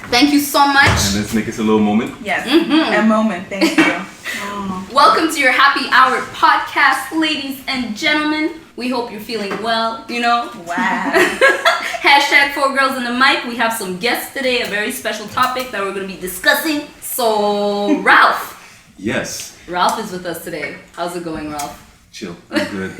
Thank you so much. And let's make this a little moment. Yes, a moment. Thank you. Welcome to your happy hour podcast, ladies and gentlemen. We hope you're feeling well, you know. Wow. Hashtag 4 Girls in the Mic. We have some guests today, a very special topic that we're going to be discussing. So, Ralph. Yes. Ralph is with us today. How's it going, Ralph? Chill. I'm good. I'm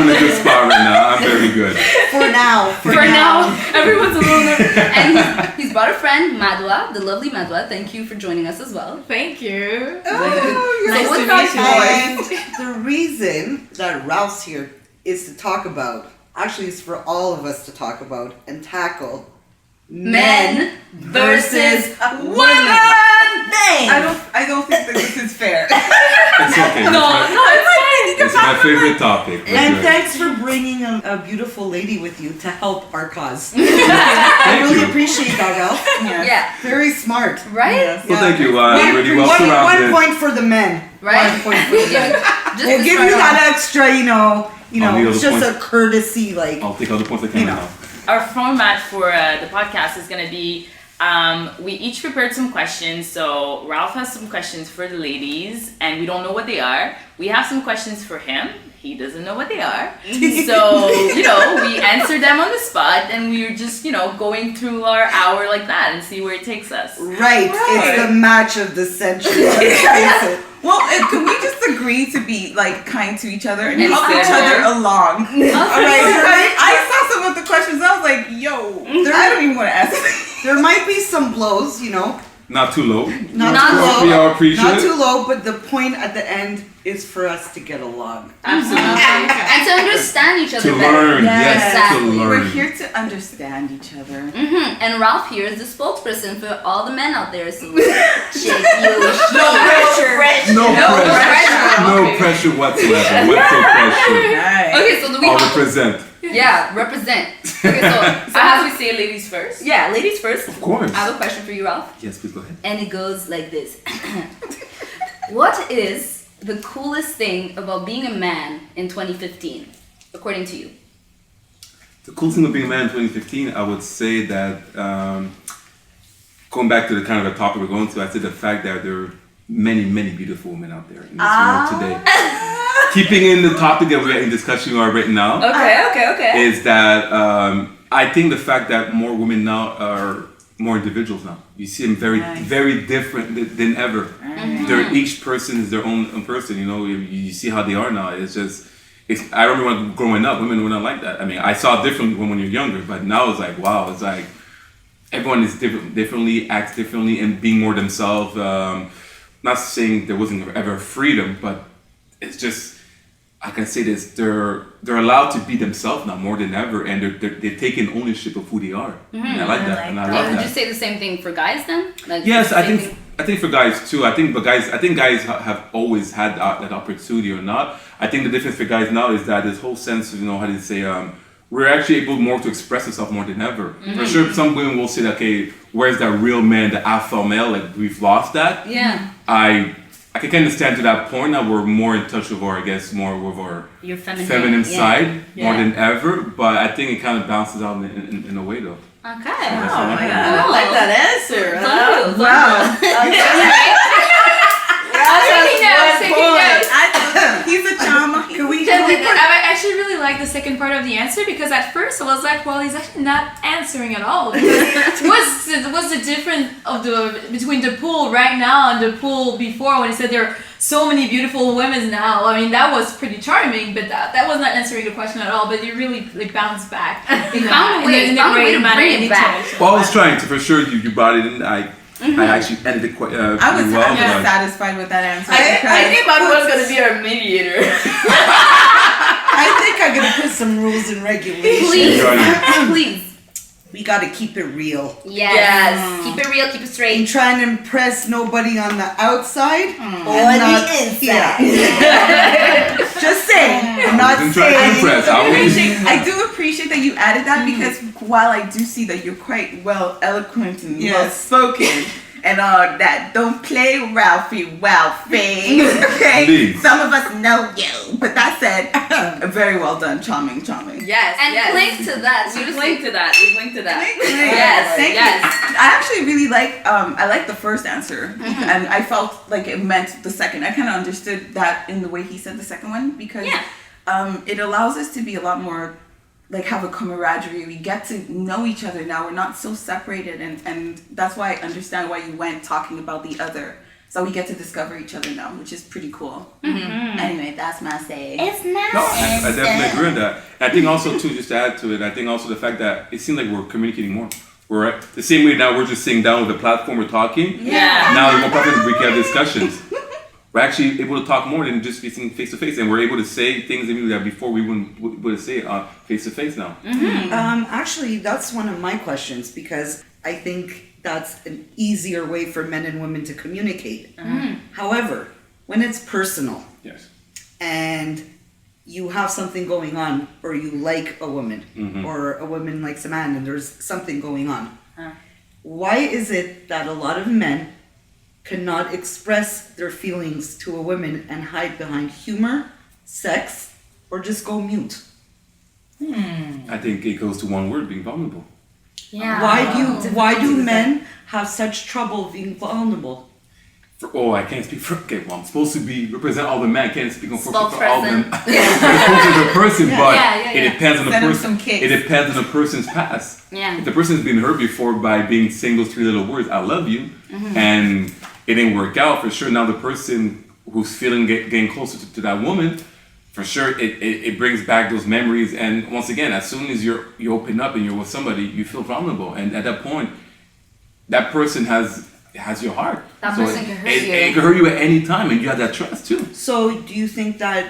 in a good spot right now. I'm very good. For now. For now. Everyone's a little nervous. And he's brought a friend, Madwa, the lovely Madwa. Thank you for joining us as well. Thank you. Nice to meet you. And the reason that Ralph's here is to talk about, actually it's for all of us to talk about and tackle Men versus women. I don't think that this is fair. It's okay. It's my favorite topic. And thanks for bringing a beautiful lady with you to help our cause. I really appreciate that, Ralph. Yeah. Very smart. Right? Yes. Well, thank you. Really well surrounded. 1 point for the men. Right? 1 point for the men. Just We'll to give start you off. that extra, you know, need it's other just a courtesy, like, I'll take all the points I can You know. now. Our format for the podcast is going to be we each prepared some questions. So Ralph has some questions for the ladies, and we don't know what they are. We have some questions for him. He doesn't know what they are. So, we answer them on the spot, and we're just, going through our hour like that and see where it takes us. right. It's the match of the century. Let's face it. Well, can we just agree to be like kind to each other and And help each civil. other along? All right. I saw some of the questions. I was like, yo, I don't even want to ask. There might be some blows, Not too low. not Not too low. low. We all appreciate Not it. too low, but the point at the end is for us to get along. Absolutely. And to understand each other To better. learn. Yes, Exactly. to learn. We're here to understand each other. And Ralph here is the spokesperson for all the men out there. So shake you, No pressure. No pressure. No pressure whatsoever. What's so pressure? Right. Okay, so do we I'll have represent. Yeah, represent. Okay, so So how do we say ladies first? yeah, ladies first. Of course. I have a question for you, Ralph. Yes, please go ahead. And it goes like this. What is the coolest thing about being a man in 2015, according to you? The cool thing with being a man in 2015, I would say that, going back to the kind of the topic we're going to, I'd say the fact that there are many, many beautiful women out there in this world today. Keeping in the topic that we're in discussion right now, Okay. is that I think the fact that more women now are more individuals now. You see them very, very different than ever. They're, each person is their own person, you see how they are now. It's just, I remember when growing up, women were not like that. I mean, I saw it differently when you're younger, but now it's like, wow, it's like, everyone is differently, acts differently, and being more themselves. Not saying there wasn't ever freedom, but it's just, I can say this, they're allowed to be themselves now more than ever, and they're taking ownership of who they are. And I like that, and I love Would that. you say the same thing for guys then? Like, Yes, I same think for guys too. I think guys have always had that opportunity or not. I think the difference for guys now is that this whole sense of, how do you say, we're actually able more to express ourselves more than ever. For sure, some women will say, okay, where's that real man, the alpha male? Like, we've lost that. Yeah. I can kind of stand to that point now. We're more in touch with our Your feminine yeah. side Yeah. more than ever. But I think it kind of balances out in a way though. Okay. That's Oh what my I god, think. I like that answer. Wow. Taking notes. He's a charmer. Can we I actually really like the second part of the answer because at first I was like, well, he's actually not answering at all. What's the difference between the pool right now and the pool before when he said there are so many beautiful women now? I mean, that was pretty charming, but that was not answering the question at all. But you really bounced back in found a way a to great manner. bring it back. Well, I was trying to, for sure, you brought it in. I actually ended it quite I was pretty well. but- satisfied with that answer. I think Madwa's gonna be our mediator. I think I'm going to put some rules and regulations. Please. We got to keep it real. Yes. Keep it real, keep it Ain't straight. trying to impress nobody on the outside Or not- the inside. Yeah. Just saying. I'm not wasn't trying to saying. impress. I do appreciate that you added that because while I do see that you're quite well eloquent and well Yes. spoken and all that, don't play Ralphie Walfie. Okay? Indeed. Some of us know you. But that said, very well done. Charming. Yes, And yes. cling to that. We've linked to that. Yes, Thank yes. you. I actually really like I like the first answer, and I felt like it meant the second. I kind of understood that in the way he said the second one, because it allows us to be a lot more like have a camaraderie. We get to know each other now. We're not so separated, and that's why I understand why you went talking about the other. So we get to discover each other now, which is pretty cool. Anyway, that's my say. It's nice. No, I definitely agree with that. And I think also too, just to add to it, I think also the fact that it seems like we're communicating more. We're at the same way now. We're just sitting down with the platform, we're talking. Yeah. Now there's more platform we can have discussions. We're actually able to talk more than just being face to face, and we're able to say things that before we wouldn't say face to face now. Actually, that's one of my questions, because I think that's an easier way for men and women to communicate. However, when it's personal, Yes. and you have something going on, or you like a woman, or a woman likes a man, and there's something going on, why is it that a lot of men cannot express their feelings to a woman and hide behind humor, sex, or just go mute? I think it goes to one word: being vulnerable. Yeah. Why do men have such trouble being vulnerable? I can't speak for. Okay, well, I'm supposed to represent all the men. I can't speak for all of Spokesperson. them. The person, but it depends on the Send him person. some kicks. It depends on the person's past. Yeah. If the person's been hurt before by being saying those 3 little words, "I love you," and it didn't work out, for sure. Now the person who's feeling getting closer to that woman, for sure, it brings back those memories. And once again, as soon as you open up and you're with somebody, you feel vulnerable, and at that point, that person has your heart. That person can hurt you. It can hurt you at any time, and you have that trust too. So do you think that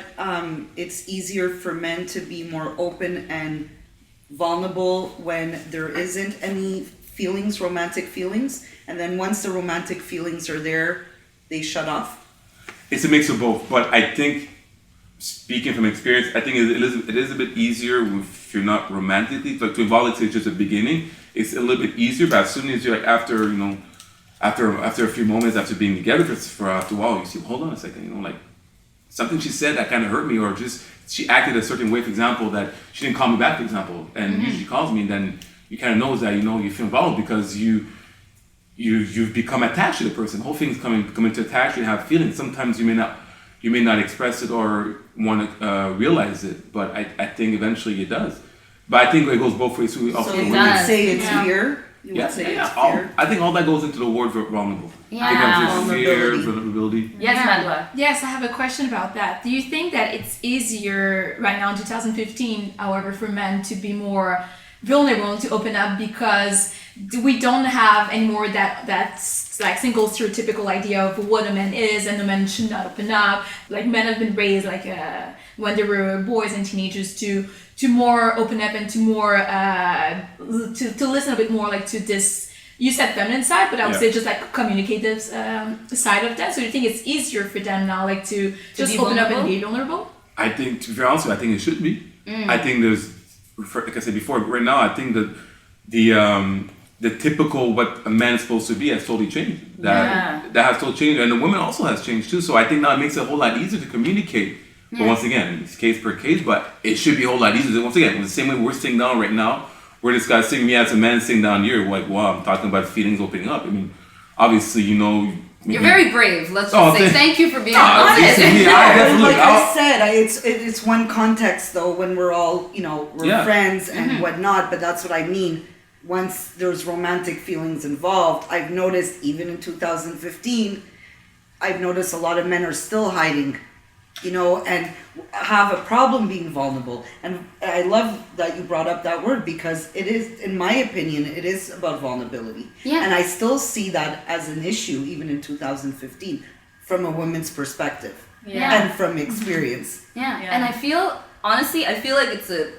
it's easier for men to be more open and vulnerable when there isn't any feelings, romantic feelings, and then once the romantic feelings are there, they shut off? It's a mix of both, but I think, speaking from experience, I think it is a bit easier if you're not romantically, like to involve, it's just a beginning, it's a little bit easier, but as soon as you're like after a few moments after being together for after a while, you see, hold on a second, like something she said that kind of hurt me, or just she acted a certain way, for example, that she didn't call me back, for example, and usually she calls me, and then you kind of know that you feel involved because you've become attached to the person. The whole thing's coming to attach you and have feelings. Sometimes you may not express it or want to realize it, but I think eventually it does. But I think it goes both ways. So you does. Say it's fear. You would say it's fear. I think all that goes into the word vulnerable. Yeah. I think that's just fear, Vulnerability. vulnerability. Yes, Madwa. Yes, I have a question about that. Do you think that it's easier right now in 2015, however, for men to be more vulnerable, to open up, because we don't have anymore that's like single stereotypical idea of what a man is and a man should not open up? Like men have been raised like when they were boys and teenagers to more open up and to more to listen a bit more like to this. You said feminine side, but I would say just like communicative side of that. So you think it's easier for them now, like to just open up and be vulnerable? I think, to be honest, I think it should be. I think there's, like I said before, right now, I think that the typical what a man is supposed to be has totally changed. That has totally changed, and the woman also has changed too. So I think now it makes it a whole lot easier to communicate. But once again, it's case per case, but it should be a whole lot easier. Once again, the same way we're sitting down right now, we're discussing, me as a man sitting down here, like, wow, I'm talking about feelings opening up. I mean, obviously, You're very brave. Let's just say thank you for being honest. Like I said, it's one context though when we're all we're friends and whatnot. But that's what I mean. Once there's romantic feelings involved, I've noticed even in 2015, I've noticed a lot of men are still hiding, and have a problem being vulnerable. And I love that you brought up that word, because it is, in my opinion, it is about vulnerability. Yeah. And I still see that as an issue even in 2015 from a woman's perspective and from experience. Yeah. And I feel like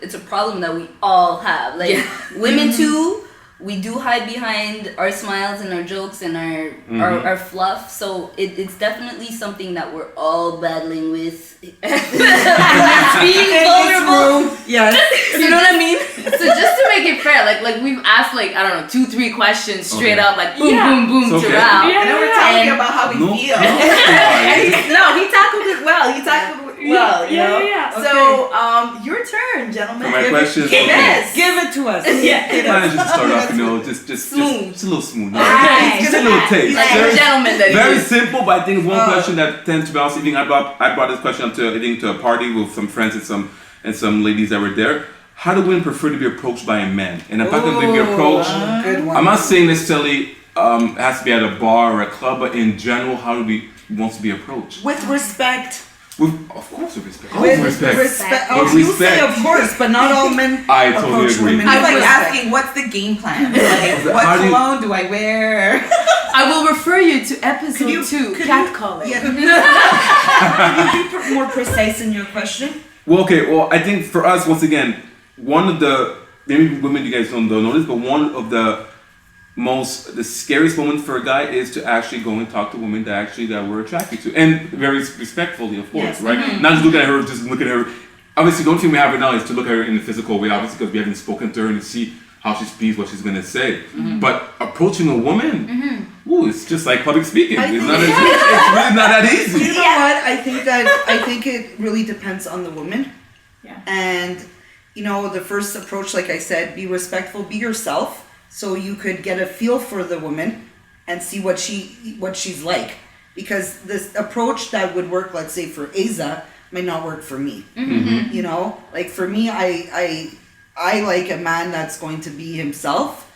it's a problem that we all have. Like women too, we do hide behind our smiles and our jokes and our fluff. So it's definitely something that we're all battling with. Being vulnerable. Yes. You know what I mean? So just to make it fair, like we've asked 2-3 questions straight up, like boom, boom, boom It's to okay. Ralph. And then we're talking about how we feel. No. No, he tackled it well. He tackled well, you know. Yeah. Okay. So, your turn, gentlemen. For my questions, Yes. Give it to us. Mine just start off, just a little smooth. Right. Just a little taste. Like Very- a gentleman that Very is. simple, but I think it's one question that tends to be honest. I brought this question up to a party with some friends and some ladies that were there. How do women prefer to be approached by a man? And if I could be approached, Good one. I'm not saying necessarily it has to be at a bar or a club, but in general, how do we wants to be approached? With respect. Of course, with respect. With respect. respect. With Oh, you say respect. of course, but not all men I totally approach agree. women I with like respect. asking, what's the game plan? Like, what How do you- cologne do I wear? I will refer you to episode you- 2, could catcalling. Yeah. Can you be more precise in your question? Well, okay. Well, I think for us, once again, one of the maybe women you guys don't notice, but one of the scariest moments for a guy is to actually go and talk to women that we're attracted to, and very respectfully, of course, Yes. right? Not just look at her, just look at her. Obviously, the only thing we have right now is to look at her in the physical way, obviously, because we haven't spoken to her and to see how she speaks, what she's gonna say. But approaching a woman, ooh, it's just like public speaking. I It's think- not. It's really not that easy. You know what? I think it really depends on the woman. Yeah. And you know, the first approach, like I said, be respectful, be yourself, so you could get a feel for the woman and see what she's like. Because this approach that would work, let's say for Aza, might not work for me. You know, like for me, I like a man that's going to be himself,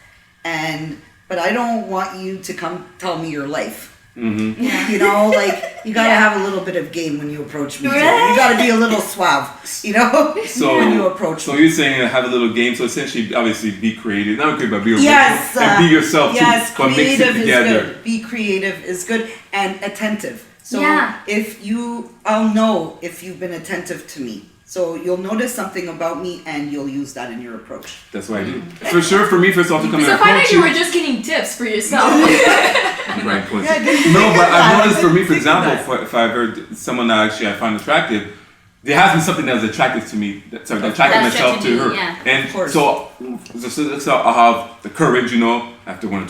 but I don't want you to come tell me your life. You know, like you gotta have a little bit of game when you approach me. Too. You gotta be a little suave, you know, when you approach So me. you're saying have a little game. So essentially, obviously, be creative. Not creative, but be original. Yes, and be yourself yes, too. But mix it creative is together. good. Be creative is good and attentive. So Yeah. I'll know if you've been attentive to me. So you'll notice something about me and you'll use that in your approach. That's what I do. For sure, for me, first off, to come So and I find approach that you were just getting tips for yourself. Right, point. No, but I've noticed for me, for example, if I've heard someone that actually I find attractive, there has been something that was attractive to me, that attracted That's myself to attracted her. you, yeah. And Of course. so I'll have the courage, you know, after one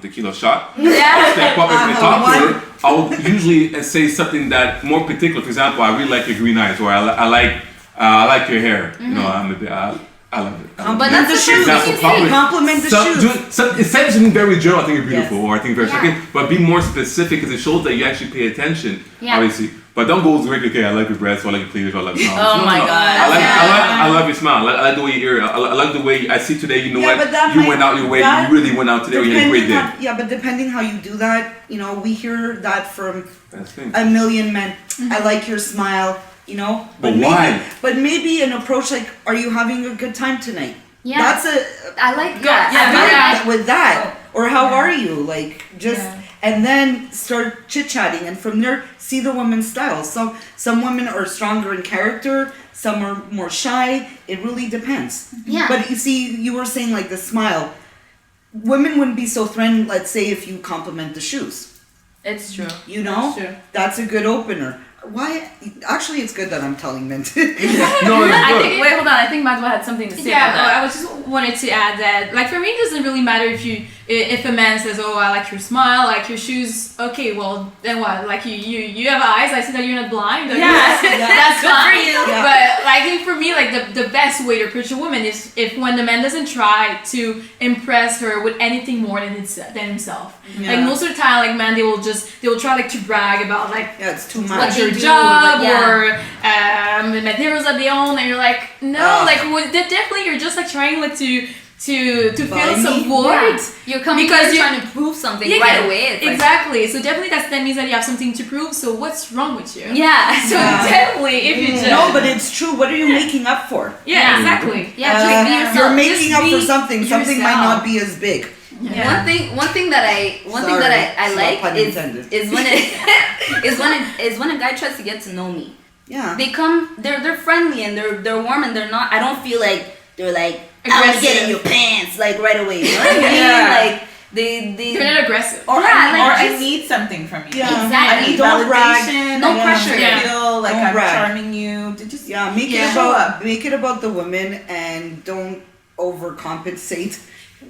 tequila shot. Yeah. Step up and talk to her. I will usually say something that more particular. For example, I really like your green eyes, or I like your hair. You know, I love it. But that's the shoes. first thing you say. Compliment the shoes. It says something very general, I think it's beautiful, Yes. or I think very second, but be more specific because it shows that you actually pay attention, Yeah. obviously. But don't go straight, okay, I like your breasts, or I like your cleavage, or I like your smile. Oh my God. I love your smile. I like the way you hear it. I like the way I see today, you know Yeah, what? but that You might- went out your way, that- you really went out today, or you had a great day. But depending how you do that, you know, we hear that from That's the thing. a million men. I like your smile, you know. But why? But maybe an approach like, are you having a good time tonight? Yeah. That's I like that. Yeah, I do like that. that. with that. Or how are you? Like just Yeah. and then start chit chatting, and from there see the women's styles. Some women are stronger in character, some are more shy. It really depends. Yeah. But you see, you were saying like the smile. Women wouldn't be so threatened, let's say, if you compliment the shoes. It's true. You know? That's true. That's a good opener. Why? Actually, it's good that I'm telling men to. No, it's I good. think, wait, hold on. I think Madwa had something to say Yeah, about that. I was just wanted to add that, like, for me, it doesn't really matter if a man says, "Oh, I like your smile, I like your shoes." Okay, well, then what? Like, you have eyes. I see that you're not blind. Yeah. That's Good for fine. you. Yeah. But like, I think for me, like the best way to approach a woman is if when the man doesn't try to impress her with anything more than himself. Yeah. Like most of the time, like man, they will try like to brag about like Yeah, it's too what much. your they do, job but yeah. or the materials that they own, and you're like, no, Ugh. like definitely you're just like trying like to Buy fill some me? void. You're coming Because because you- you're trying to prove something Yeah, right yeah, away. It's like, exactly. So definitely that means that you have something to prove. So what's wrong with you? yeah. So Yeah. definitely, if you just No, but it's true. What are you making up for? yeah, exactly. Yeah, just be yourself. You're making Just up for be something. Something might yourself. not be as big. Yeah. One thing that I Sorry, like pun is intended. when a guy tries to get to know me. Yeah. They come, they're friendly and they're warm and they're not. I don't feel like they're like I want to Aggressive. get in your pants like right away. You know what I mean? Yeah. Like they You're not aggressive. Or, Yeah, like I just- need something from you. Yeah. Exactly. I need Don't brag. validation. No I need pressure. to Yeah. feel like Don't I'm brag. charming you. To just Yeah, make Yeah. it Show about up. make it about the women and don't overcompensate.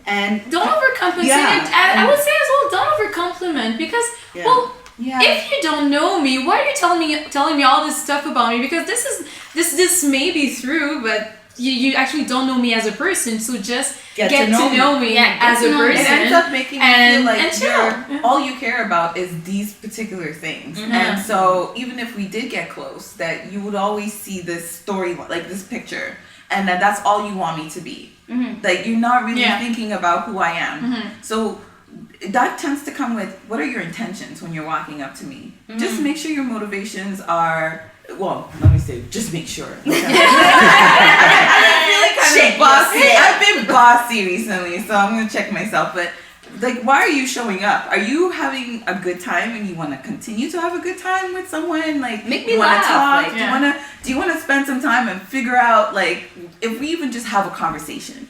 And Don't overcompensate. Yeah. And I would say as well, don't overcompliment because Yeah. well, Yeah. if you don't know me, why are you telling me all this stuff about me? Because this may be true, but you actually don't know me as a person. So just get to know me as a person. It ends up making you feel like all you care about is these particular things. Mm-hmm. And so even if we did get close, that you would always see this story, like this picture, and that's all you want me to be. Mm-hmm. Like you're not really thinking about who I am. Mm-hmm. So that tends to come with, what are your intentions when you're walking up to me? Mm-hmm. Just make sure your motivations are, well, let me say, just make sure. I've been feeling kind of bossy. I've been bossy recently, so I'm going to check myself. But like, why are you showing up? Are you having a good time and you want to continue to have a good time with someone? Like, Make me you want to laugh, talk? like, Do you want to spend some time and figure out, like, if we even just have a conversation?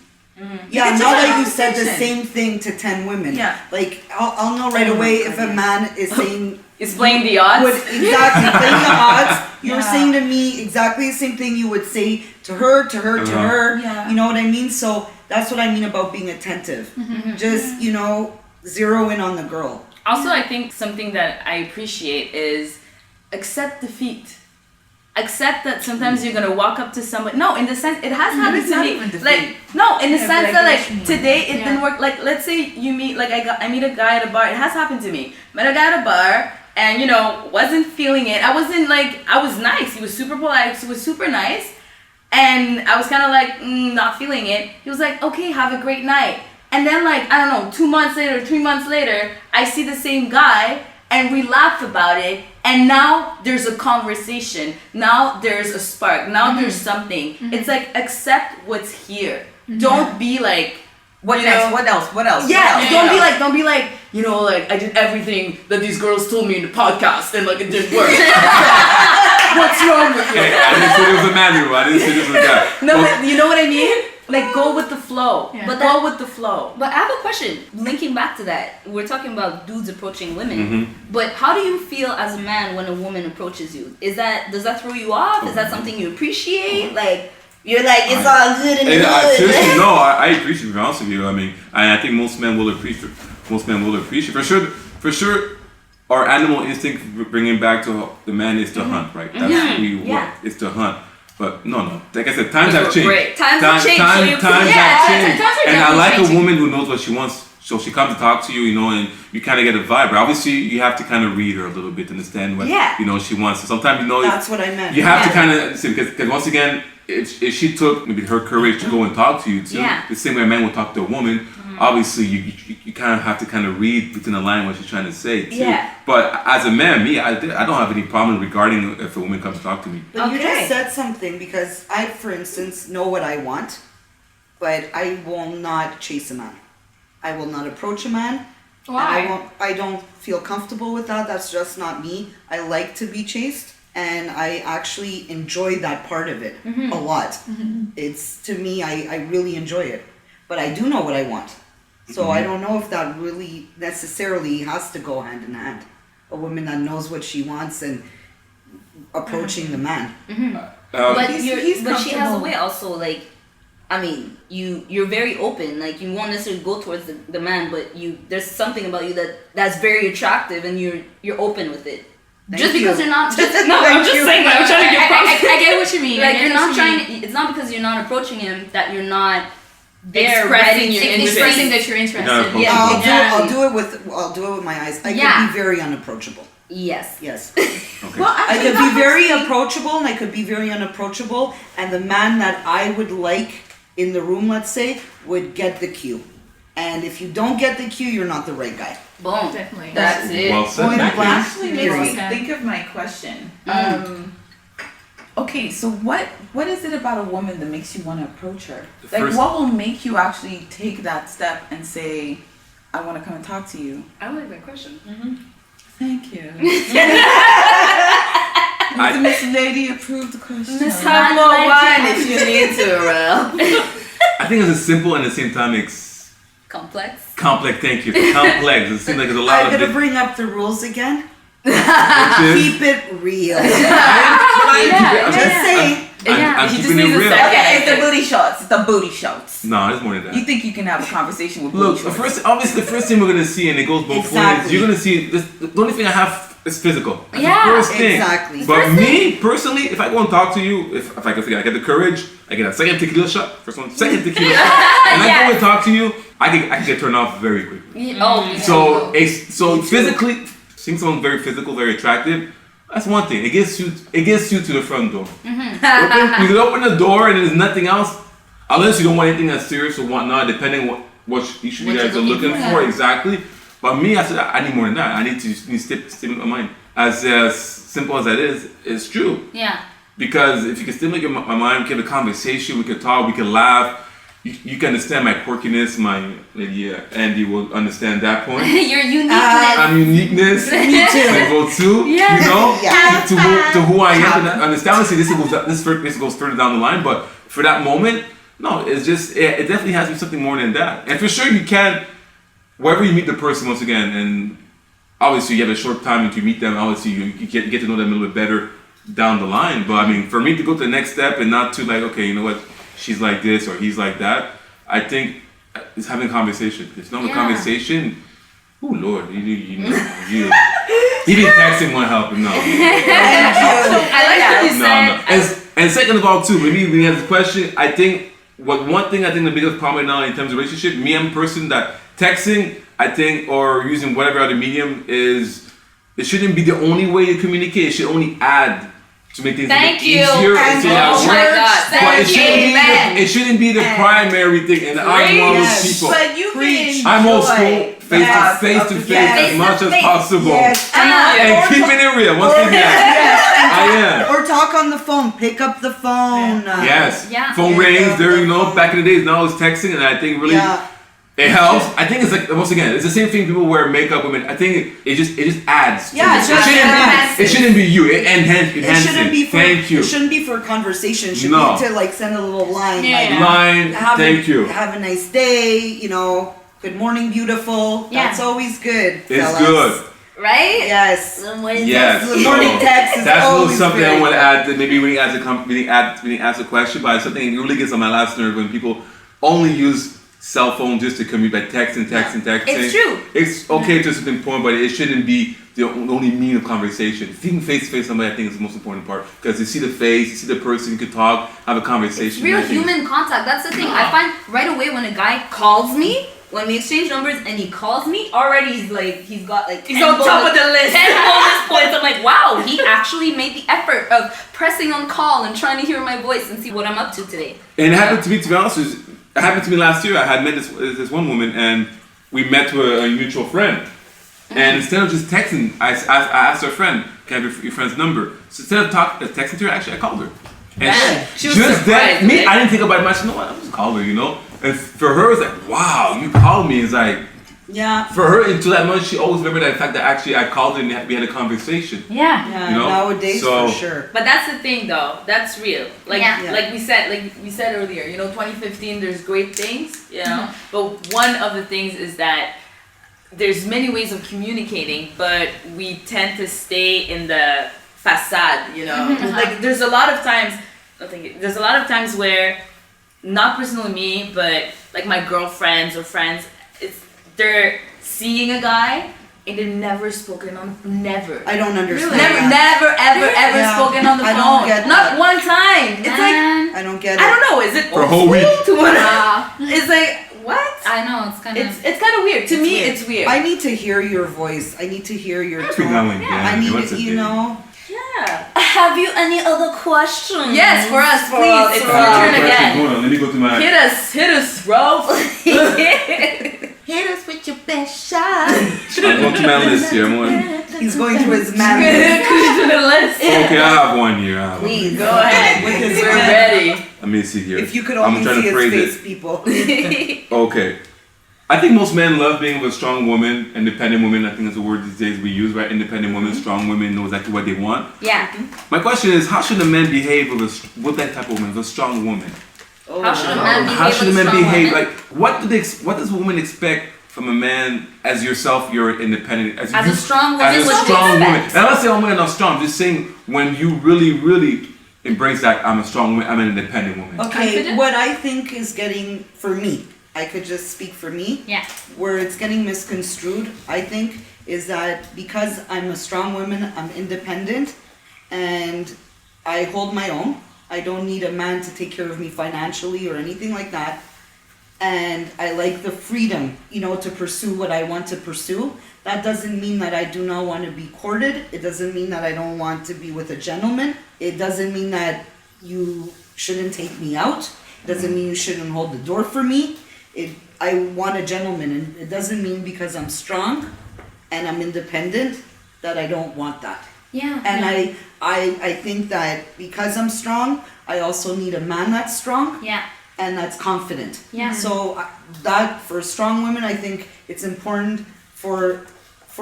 Yeah, It's now just a that you said the conversation. same thing to 10 women. Yeah. Like, I'll know right away if a man is saying... It's playing the odds. Exactly, playing the odds. You're Yeah. saying to me exactly the same thing you would say to her, to her. Yeah. You know what I mean? So that's what I mean about being attentive. Just, zero in on the girl. Also, I think something that I appreciate is accept defeat. Accept that sometimes you're gonna walk up to somebody. No, in the sense it has happened it's to not me. even defeat. Like no, in the Yeah, sense but I that get like what you mean. today it didn't work. Like let's say you meet I meet a guy at a bar. It has happened to me. Met a guy at a bar and wasn't feeling it. I was nice. He was super polite. He was super nice, and I was kind of like not feeling it. He was like, okay, have a great night. And then I don't know, 2 months later, 3 months later, I see the same guy. And we laugh about it, and now there's a conversation. Now there's a spark. Now there's something. It's like accept what's here. Don't be like, What next? What else? What else? yeah. What else? Don't be like, I did everything that these girls told me in the podcast, and it didn't work. What's wrong with you? Hey, I didn't say there was a manual. I didn't say this was that. No, but you know what I mean? Like go with the flow. Yeah. But go with the flow. But I have a question. Linking back to that, we're talking about dudes approaching women. Mm-hmm. But how do you feel as a man when a woman approaches you? Does that throw you off? Is that something you appreciate? Like you're like it's all good in the hood. Seriously, no, I appreciate it. To be honest with you, I mean, I think most men will appreciate. Most men will appreciate for sure. Our animal instinct, bringing back to the man, is to hunt, right? That's who we want. It's to hunt. But no. Like I said, times have changed. Great. Times have changed. Times have changed. times are And I definitely like changing. a woman who knows what she wants. So she comes to talk to you, and you kind of get a vibe. But obviously, you have to kind of read her a little bit to understand what she wants. So sometimes That's what I meant. you have to kind of see, because once again, if she took maybe her courage to go and talk to you too, the same way a man will talk to a woman. Obviously, you kind of have to kind of read between the line what she's trying to say too. Yeah. But as a man, I don't have any problem regarding if a woman comes to talk to me. But you just said something, because I, for instance, know what I want, but I will not chase a man. I will not approach a man. Why? And I don't feel comfortable with that. That's just not me. I like to be chased, and I actually enjoy that part of it a lot. It's, to me, I really enjoy it. But I do know what I want. So I don't know if that really necessarily has to go hand in hand. A woman that knows what she wants and approaching the man. But he's but she has a comfortable. way also, like, I mean, you're very open. Like, you won't necessarily go towards the man, but there's something about you that's very attractive, and you're open with it. Just because you're not. No, I'm just saying that. I'm trying to get props. I get what you mean. Like, you're not trying. It's not because you're not approaching him that you're not there Expressing ready your to interest. expressing that you're interested. Yeah, Yeah, exactly. I'll do it with my eyes. I can be very unapproachable. Yes. Yes. Okay. Well, I actually, could that be very makes me- approachable, and I could be very unapproachable, and the man that I would like in the room, let's say, would get the cue. And if you don't get the cue, you're not the right guy. Boom. Definitely. That's it. Well said. Point That blank, actually makes me period. think of my question. Okay, so what is it about a woman that makes you want to approach her? The Like, first- what will make you actually take that step and say, I want to come and talk to you? I like that question. Thank you. Miss Lady approved the question. Miss Have I more like wine it. if you need to, Ralph. I think it's simple and at the same time it's Complex. complex. Thank you. Complex. It seems like there's a lot I'm of gonna different bring up the rules again. bitches. Keep it real. I'm Just saying. I'm he just keeping it needs a real. second. Okay, it's the booty shots. It's the booty shots. No, there's more than that. You think you can have a conversation with Look, booty shots? obviously the first thing we're gonna see, and it goes both ways. Exactly. You're gonna see this. The only thing I have it's physical. That's Yeah, the first thing. exactly. But me personally, if I go and talk to you, if I get the courage, I get a second tequila shot. First one, second tequila shot, and I go and talk to you, I can get turned off very quickly. So physically, seeing someone very physical, very attractive, that's one thing. It gets you to the front door. You can open the door and there's nothing else, unless you don't want anything that's serious or whatnot, depending what you guys are looking for exactly. But me, I said I need more than that. I need to stimulate my mind. As simple as that is, it's true. Yeah. Because if you can stimulate my mind, we can have a conversation, we can talk, we can laugh. You can understand my quirkiness, my lady Andy will understand that point. Your uniqueness. I'm uniqueness. Me too. Level 2, you know, to who I am. And understand. Obviously, this goes further down the line, but for that moment, no, it's just it definitely has to be something more than that. And for sure, you can, wherever you meet the person once again, and obviously you have a short time until you meet them. Obviously, you get to know them a little bit better down the line. But I mean, for me to go to the next step and not to like, okay, you know what, she's like this or he's like that, I think it's having a conversation. It's not a conversation. Oh Lord, you even texting won't help. No. I like what you said. And second of all, too, maybe when you have this question, I think one thing I think the biggest problem now in terms of relationship, me, I'm a person that texting, I think, or using whatever other medium is, it shouldn't be the only way you communicate. It should only add to make things easier. And oh my God, but it shouldn't be the primary thing. And I'm one of those people. But you can I'm old school, face to face as much as possible. Yes. And keeping it real. Once again, I am. Or talk on the phone. Pick up the phone. Yes. Yeah. Phone rings. There, you know. Back in the days, now it's texting, and I think really it helps. I think it's like once again, it's the same thing. People wear makeup. Women. I think it just adds. Yeah. It shouldn't be you. It enhances. It shouldn't be for. Thank you. It shouldn't be for conversation. It should No. be to like send a little line. Thank you. Have a nice day. You know. Good morning, beautiful. Yeah. That's always good. It's fellas. good. Right? Yes. Yes. The morning text is That's always something very I want to good. add. That maybe when you ask a question, but it's something that really gets on my last nerve when people only use cell phone just to communicate by texting. It's true. It's okay to a certain point, but it shouldn't be the only mean of conversation. Seeing face to face somebody, I think, is the most important part because you see the face, you see the person, you can talk, have a conversation. Real human contact. That's the thing. I find right away when a guy calls me, when we exchange numbers and he calls me, already he's got like He's on top of the list. 10 bonus points. I'm like, wow, he actually made the effort of pressing on call and trying to hear my voice and see what I'm up to today. And it happened to me, to be honest, it happened to me last year. I had met this one woman and we met to a mutual friend. And instead of just texting, I asked her friend, can I have your friend's number? So instead of texting to her, actually I called her. And she was surprised. I didn't think about it much. You know what? I just called her, you know? And for her, it's like, wow, you called me. It's like, yeah. For her, until that month, she always remembered that fact that actually I called her and we had a conversation. Yeah. You know? Nowadays, for sure. But that's the thing, though. That's real. Like we said earlier. You know, 2015. There's great things. You know, but one of the things is that there's many ways of communicating, but we tend to stay in the facade. You know, like there's a lot of times. There's a lot of times where, not personally me, but like my girlfriends or friends, they're seeing a guy and they've never spoken on, never. I don't understand. Never, ever spoken on the phone. I don't get Not one time. It's like, I don't get it. I don't know. Is it for a whole week? It's like, what? I know, it's kind of. It's kind of weird. To me, it's weird. I need to hear your voice. I need to hear your tone. I need to, you know. Yeah. Have you any other questions? Yes, for us, please. It's your turn again. Hold on, let me go to my. Hit us, Ralph. Hit us with your best shot. I'm going to my list here. He's going through his man. To the list. Okay, I have one here. Please go ahead. We're ready. Let me see here. If you could only see his face, people. Okay. I think most men love being with a strong woman, independent woman. I think that's the word these days we use, right? Independent woman, strong women, know exactly what they want. Yeah. My question is, how should a man behave with that type of woman, with a strong woman? How should a man behave? Like, what does a woman expect from a man as yourself? You're independent. As a strong woman. As a strong woman. And I'm not saying I'm not strong. I'm just saying when you really embrace that, I'm a strong woman. I'm an independent woman. Okay. What I think is getting for me I could just speak for me. Yeah. Where it's getting misconstrued, I think, is that because I'm a strong woman, I'm independent, and I hold my own. I don't need a man to take care of me financially or anything like that. And I like the freedom, to pursue what I want to pursue. That doesn't mean that I do not want to be courted. It doesn't mean that I don't want to be with a gentleman. It doesn't mean that you shouldn't take me out. It doesn't mean you shouldn't hold the door for me. I want a gentleman, and it doesn't mean because I'm strong and I'm independent that I don't want that. Yeah. And I think that because I'm strong, I also need a man that's strong. Yeah. And that's confident. Yeah. So that for strong women, I think it's important for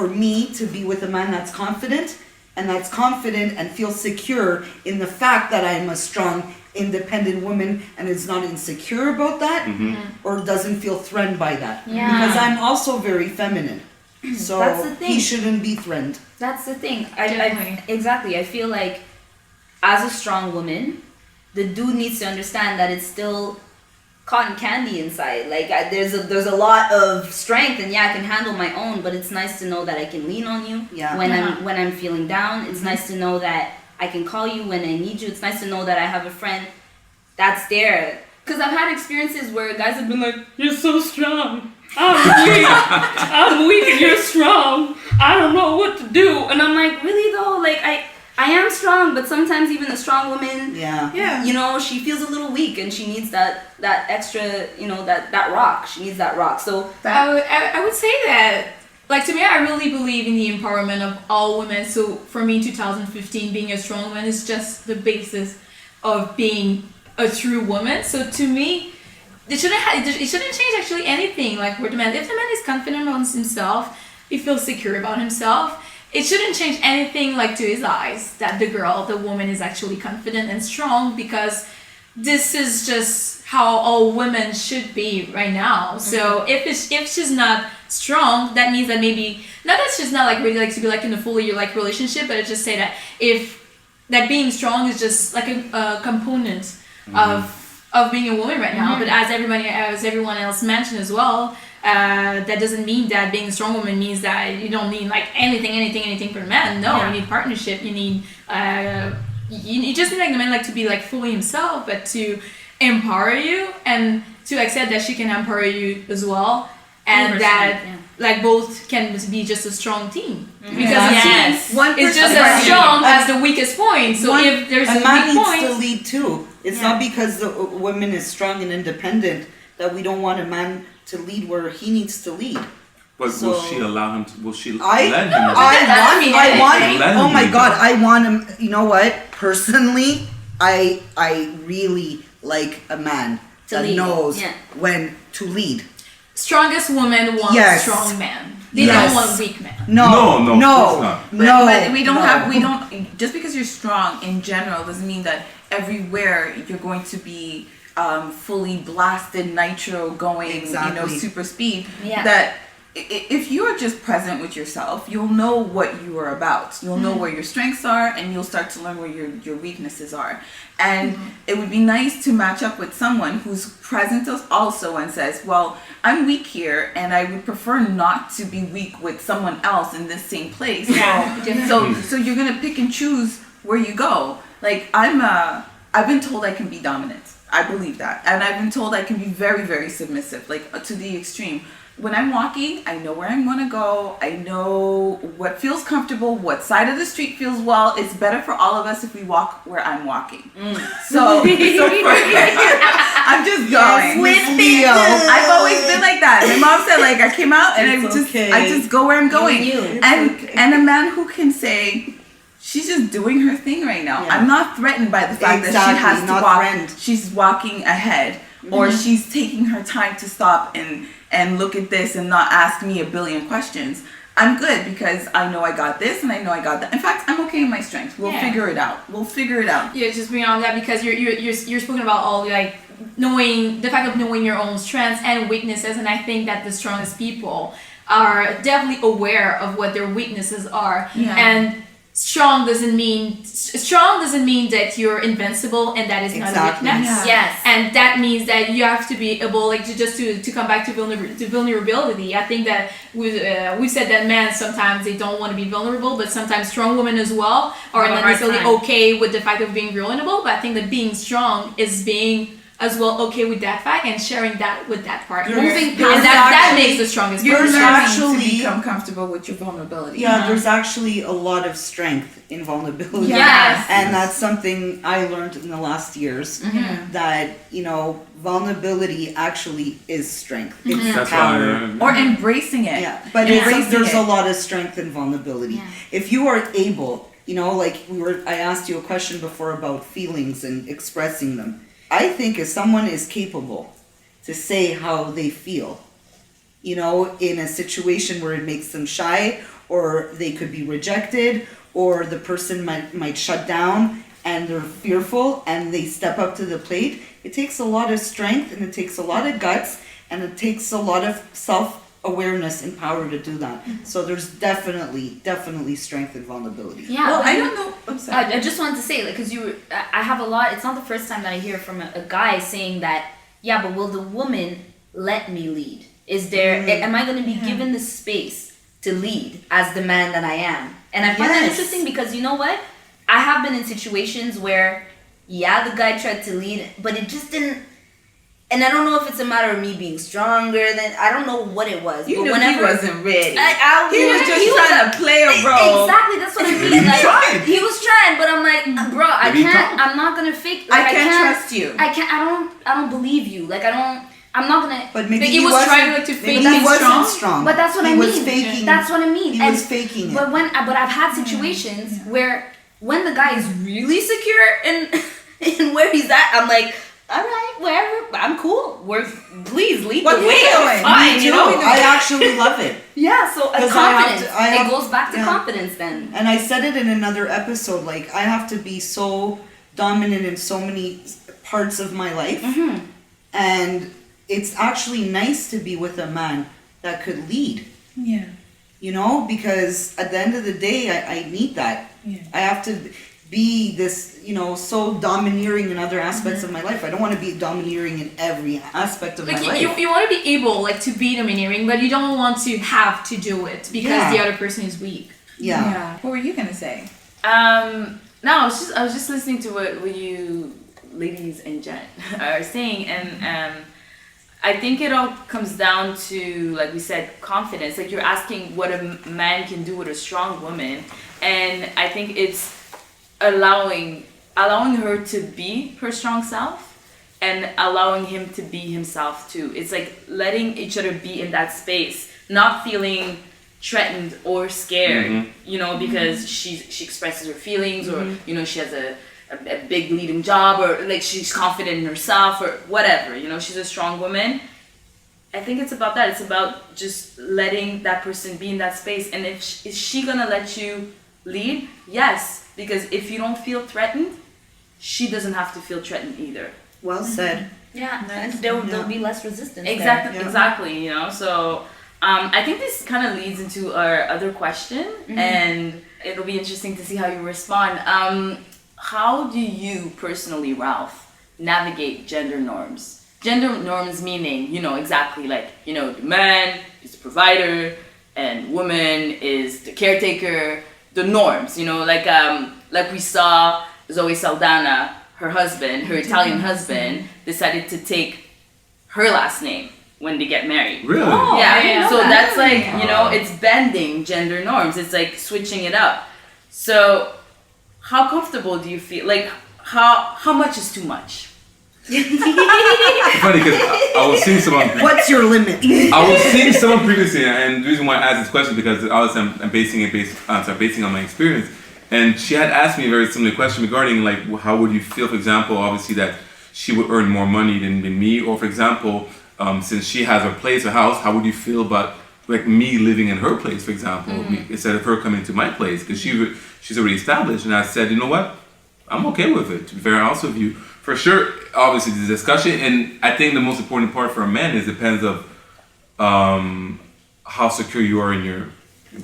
me to be with a man that's confident and feel secure in the fact that I'm a strong, independent woman and is not insecure about that or doesn't feel threatened by that. Yeah. Because I'm also very feminine. So That's the thing. he shouldn't be threatened. That's the thing. Definitely. Exactly. I feel like as a strong woman, the dude needs to understand that it's still cotton candy inside. Like there's a lot of strength, and I can handle my own. But it's nice to know that I can lean on you when I'm feeling down. It's nice to know that I can call you when I need you. It's nice to know that I have a friend that's there. Because I've had experiences where guys have been like, "You're so strong. I'm weak and you're strong. I don't know what to do." And I'm like, really though? Like I am strong, but sometimes even a strong woman, she feels a little weak and she needs that extra, that rock. She needs that rock. So I would say that, like, to me, I really believe in the empowerment of all women. So for me, 2015, being a strong woman is just the basis of being a true woman. So to me, it shouldn't change actually anything. Like, for the man, if the man is confident about himself, he feels secure about himself, it shouldn't change anything, like, to his eyes that the woman is actually confident and strong, because this is just how all women should be right now. So if she's not strong, that means that maybe, not that she's not like really like to be like in a fully like relationship, but I just say that if that being strong is just like a component of being a woman right now. But as everyone else mentioned as well, that doesn't mean that being a strong woman means that you don't need like anything from a man. No, you need partnership. You need you just need like the man like to be like fully himself, but to empower you and to accept that she can empower you as well, and that like both can be just a strong team, because a team is just as strong as the weakest point. So if there's a man weak needs point, to lead too. It's not because the woman is strong and independent that we don't want a man to lead where he needs to lead. But will she allow him to? Will she let him? I want. Let Oh him my lead God! her. I want him. You know what? Personally, I really like a man that knows when to lead. strongest woman wants strong man. They don't want weak men. No, of course not. But we don't just because you're strong in general doesn't mean that everywhere you're going to be fully blasted, nitro going, super speed. Yeah. That if you're just present with yourself, you'll know what you are about. You'll know where your strengths are, and you'll start to learn where your weaknesses are. And it would be nice to match up with someone who's present also and says, well, I'm weak here, and I would prefer not to be weak with someone else in this same place. So you're gonna pick and choose where you go. Like I've been told I can be dominant. I believe that, and I've been told I can be very, very submissive, like to the extreme. When I'm walking, I know where I'm gonna go. I know what feels comfortable, what side of the street feels well. It's better for all of us if we walk where I'm walking. So I'm just going. I've always been like that. My mom said, like, I came out and I just go where I'm going. And a man who can say, she's just doing her thing right now. I'm not threatened by the fact that she has to walk. She's walking ahead, or she's taking her time to stop and look at this and not ask me a billion questions. I'm good because I know I got this and I know I got that. In fact, I'm okay in my strengths. We'll figure it out. Yeah, just bring on that, because you're speaking about all like knowing the fact of knowing your own strengths and weaknesses, and I think that the strongest people are definitely aware of what their weaknesses are. And strong doesn't mean that you're invincible and that is not a weakness. Yeah. Yes. And that means that you have to be able, like, to come back to vulnerability. I think that we said that men sometimes they don't want to be vulnerable, but sometimes strong women as well are not necessarily okay with the fact of being vulnerable. But I think that being strong is being as well okay with that fact and sharing that with that partner. Moving past and that makes the strongest You're person. learning to become comfortable with your vulnerability. Yeah, there's actually a lot of strength in vulnerability. Yes. And that's something I learned in the last years, that, vulnerability actually is strength. It's That's power. why, Or embracing it. Yeah, but there's a lot of strength in vulnerability. Yeah. If you are able, I asked you a question before about feelings and expressing them. I think if someone is capable to say how they feel, in a situation where it makes them shy, or they could be rejected, or the person might shut down and they're fearful and they step up to the plate, it takes a lot of strength and it takes a lot of guts and it takes a lot of self-awareness and power to do that. So there's definitely strength in vulnerability. Yeah. Well, but I don't know. I'm sorry. I just wanted to say, like, because I have a lot. It's not the first time that I hear from a guy saying that. Yeah, but will the woman let me lead? Is there? Am I going to be given the space to lead as the man that I am? And I find that interesting because you know what? I have been in situations where, the guy tried to lead, but it just didn't. And I don't know if it's a matter of me being stronger than, I don't know what it was. You but knew whenever, he wasn't ready. he was just trying to play a role. Exactly, that's what I mean. He Like, tried. he was trying, but I'm like, bro, I'm not gonna fake. Like, I can't trust you. I don't believe you. Like, I'm not gonna. But maybe he was wasn't- trying to fake maybe he being wasn't strong. strong. But that's what he I mean. was faking. That's what I mean. He And- was faking it. But I've had situations where when the guy is really secure in where he's at, I'm like, all right, wherever, I'm cool. Please lead What the you way. doing? I'm fine, I actually love it. Yeah, so 'Cause confidence. I It goes back to yeah. confidence then. And I said it in another episode, like, I have to be so dominant in so many parts of my life. And it's actually nice to be with a man that could lead. Yeah. Because at the end of the day, I need that. Yeah. I have to be this, so domineering in other aspects of my life. I don't want to be domineering in every aspect of my life. You want to be able, like, to be domineering, but you don't want to have to do it because the other person is weak. Yeah. What were you gonna say? No, I was just listening to what you ladies and gent are saying, and I think it all comes down to, like we said, confidence. Like, you're asking what a man can do with a strong woman, and I think it's allowing her to be her strong self and allowing him to be himself too. It's like letting each other be in that space, not feeling threatened or scared, because she expresses her feelings, or she has a big leading job, or like she's confident in herself, or whatever, she's a strong woman. I think it's about that. It's about just letting that person be in that space. And is she gonna let you lead? Yes, because if you don't feel threatened, she doesn't have to feel threatened either. Well said. Yeah, and there'll be less resistance. Exactly, there. exactly. So I think this kind of leads into our other question, and it'll be interesting to see how you respond. How do you personally, Ralph, navigate gender norms? Gender norms meaning, exactly like, the man is the provider and woman is the caretaker, the norms, like we saw Zoe Saldana, her husband, her Italian husband, decided to take her last name when they get married. Really? Oh, Yeah, so that's like, it's bending gender norms. It's like switching it up. So how comfortable do you feel? Like, how much is too much? It's funny because I was seeing someone. What's your limit? I was seeing someone previously, and the reason why I asked this question because I'm basing on my experience, and she had asked me a very similar question regarding like how would you feel, for example, obviously that she would earn more money than me, or for example, since she has her place, her house, how would you feel about like me living in her place, for example, instead of her coming to my place, because she's already established, and I said, you know what, I'm okay with it. To be very honest with you. For sure, obviously the discussion, and I think the most important part for a man is depends of how secure you are in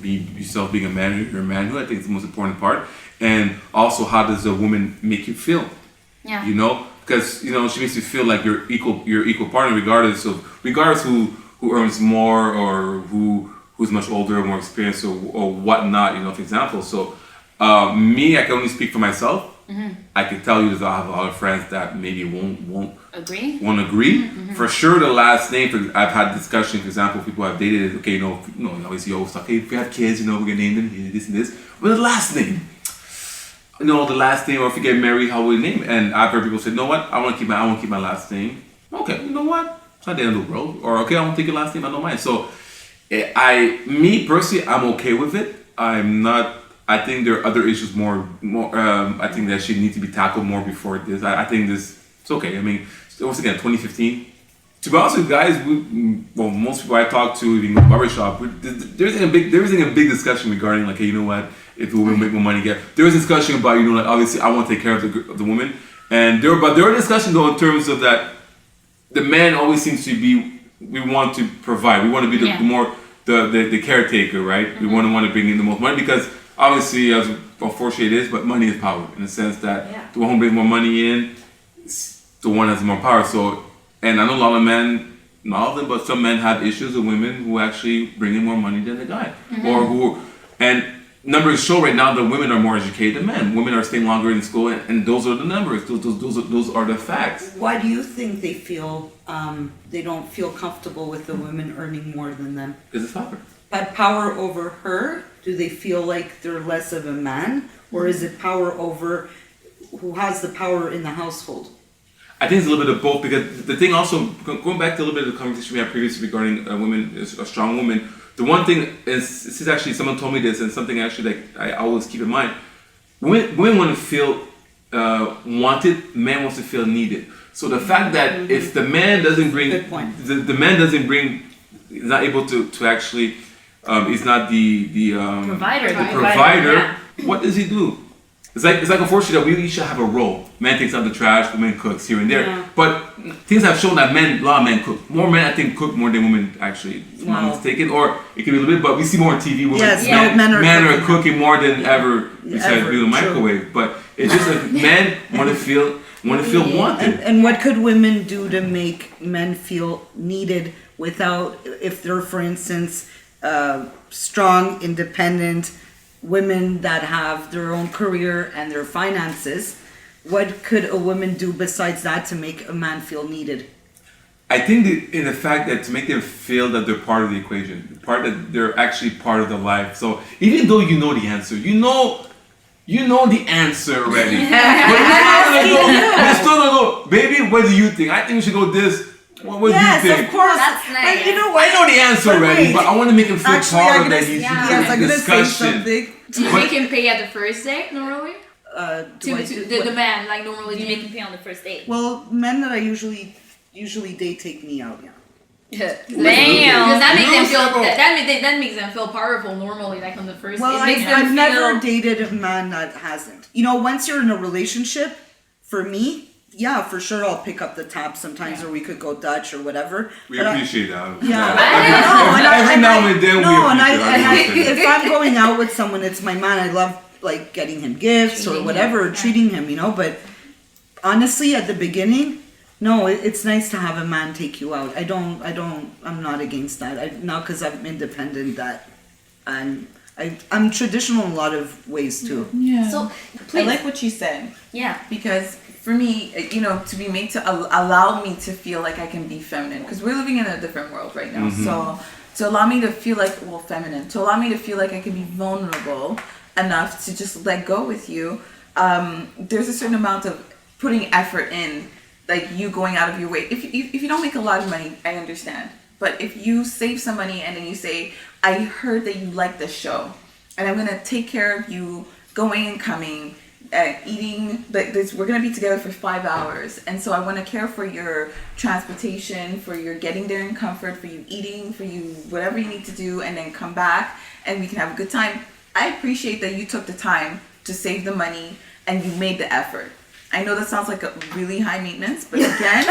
be yourself, being a man, you're a manhood. I think it's the most important part. And also, how does a woman make you feel? Yeah. You know, because you know she makes you feel like you're equal partner, regardless who earns more or who's much older or more experienced or whatnot. You know, for example. So me, I can only speak for myself. I can tell you that I have a lot of friends that maybe won't agree. For sure, the last name. I've had discussion. For example, people I've dated. Okay, obviously you always talk. Hey, if we have kids, we're gonna name them this and this. But the last name. The last name, or if you get married, how will you name it? And I've heard people say, you know what, I want to keep my last name. Okay, you know what? It's not the end of the world. Or okay, I want to take your last name, I don't mind. So, me personally, I'm okay with it. I'm not. I think there are other issues more. I think that should need to be tackled more before this. I think this. It's okay. I mean, once again, 2015. To be honest with you guys, most people I talk to, even in the barbershop, there isn't a big discussion regarding like, hey, you know what? If the women make more money, there was discussion about like obviously I want to take care of the woman, and there are discussions though in terms of that the man always seems to be we want to provide, we want to be the caretaker, right? We want to bring in the most money because obviously as unfortunate it is, but money is power in the sense that the one who brings more money in, the one has more power. So, and I know a lot of men, not all of them, but some men have issues with women who actually bring in more money than the guy, numbers show right now that women are more educated than men. Women are staying longer in school, and those are the numbers. Those are the facts. Why do you think they feel they don't feel comfortable with the women earning more than them? Because it's power. But power over her? Do they feel like they're less of a man, or is it power over who has the power in the household? I think it's a little bit of both, because the thing also, going back to a little bit of the conversation we had previously regarding a strong woman. The one thing is, this is actually, someone told me this, and something actually that I always keep in mind. Women want to feel wanted, man wants to feel needed. So the fact that if the man doesn't bring, the man doesn't bring, is not able to actually, is not the provider, what does he do? It's like unfortunately that we each should have a role. Man takes out the trash, women cooks here and there. Yeah. But things have shown that a lot of men cook. More men, I think, cook more than women actually. Wow. I'm mistaken, or it can be a little bit. But we see more on TV. Men are cooking more than ever besides doing the microwave. But it's just that men want to feel wanted. And what could women do to make men feel needed without, if they're, for instance, strong, independent women that have their own career and their finances, what could a woman do besides that to make a man feel needed? I think in the fact that to make them feel that they're part of the equation, that they're actually part of the life. So even though you know the answer, you know the answer already. But you still don't know, baby, what do you think? I think we should go this. What do you think? Yes, of course. That's nice. But you know what? I know the answer already, but I want to make him feel part of that. I'm gonna say something. Do you make him pay at the first date normally? The man, like normally. Do you make him pay on the first date? Well, men that I usually date take me out. Damn. Because that makes them feel that makes them feel powerful normally, like on the first date. Well, I've never dated a man that hasn't. Once you're in a relationship, for me, yeah, for sure I'll pick up the tab sometimes, or we could go Dutch or whatever. We appreciate that. Yeah. Every now and then we appreciate if I'm going out with someone, it's my man. I love like getting him gifts or whatever, treating him, But honestly, at the beginning, no, it's nice to have a man take you out. I'm not against that. Not because I'm independent. I'm traditional in a lot of ways too. Yeah. So I like what you said. Yeah. Because for me, to be made to allow me to feel like I can be feminine, because we're living in a different world right now. Mm-hmm. So to allow me to feel like, feminine, to allow me to feel like I can be vulnerable enough to just let go with you, there's a certain amount of putting effort in, like you going out of your way. If you don't make a lot of money, I understand. But if you save some money and then you say, I heard that you like this show, and I'm going to take care of you going and coming, eating, we're going to be together for 5 hours, and so I want to care for your transportation, for your getting there in comfort, for you eating, for you whatever you need to do, and then come back and we can have a good time. I appreciate that you took the time to save the money and you made the effort. I know that sounds like a really high maintenance, but again,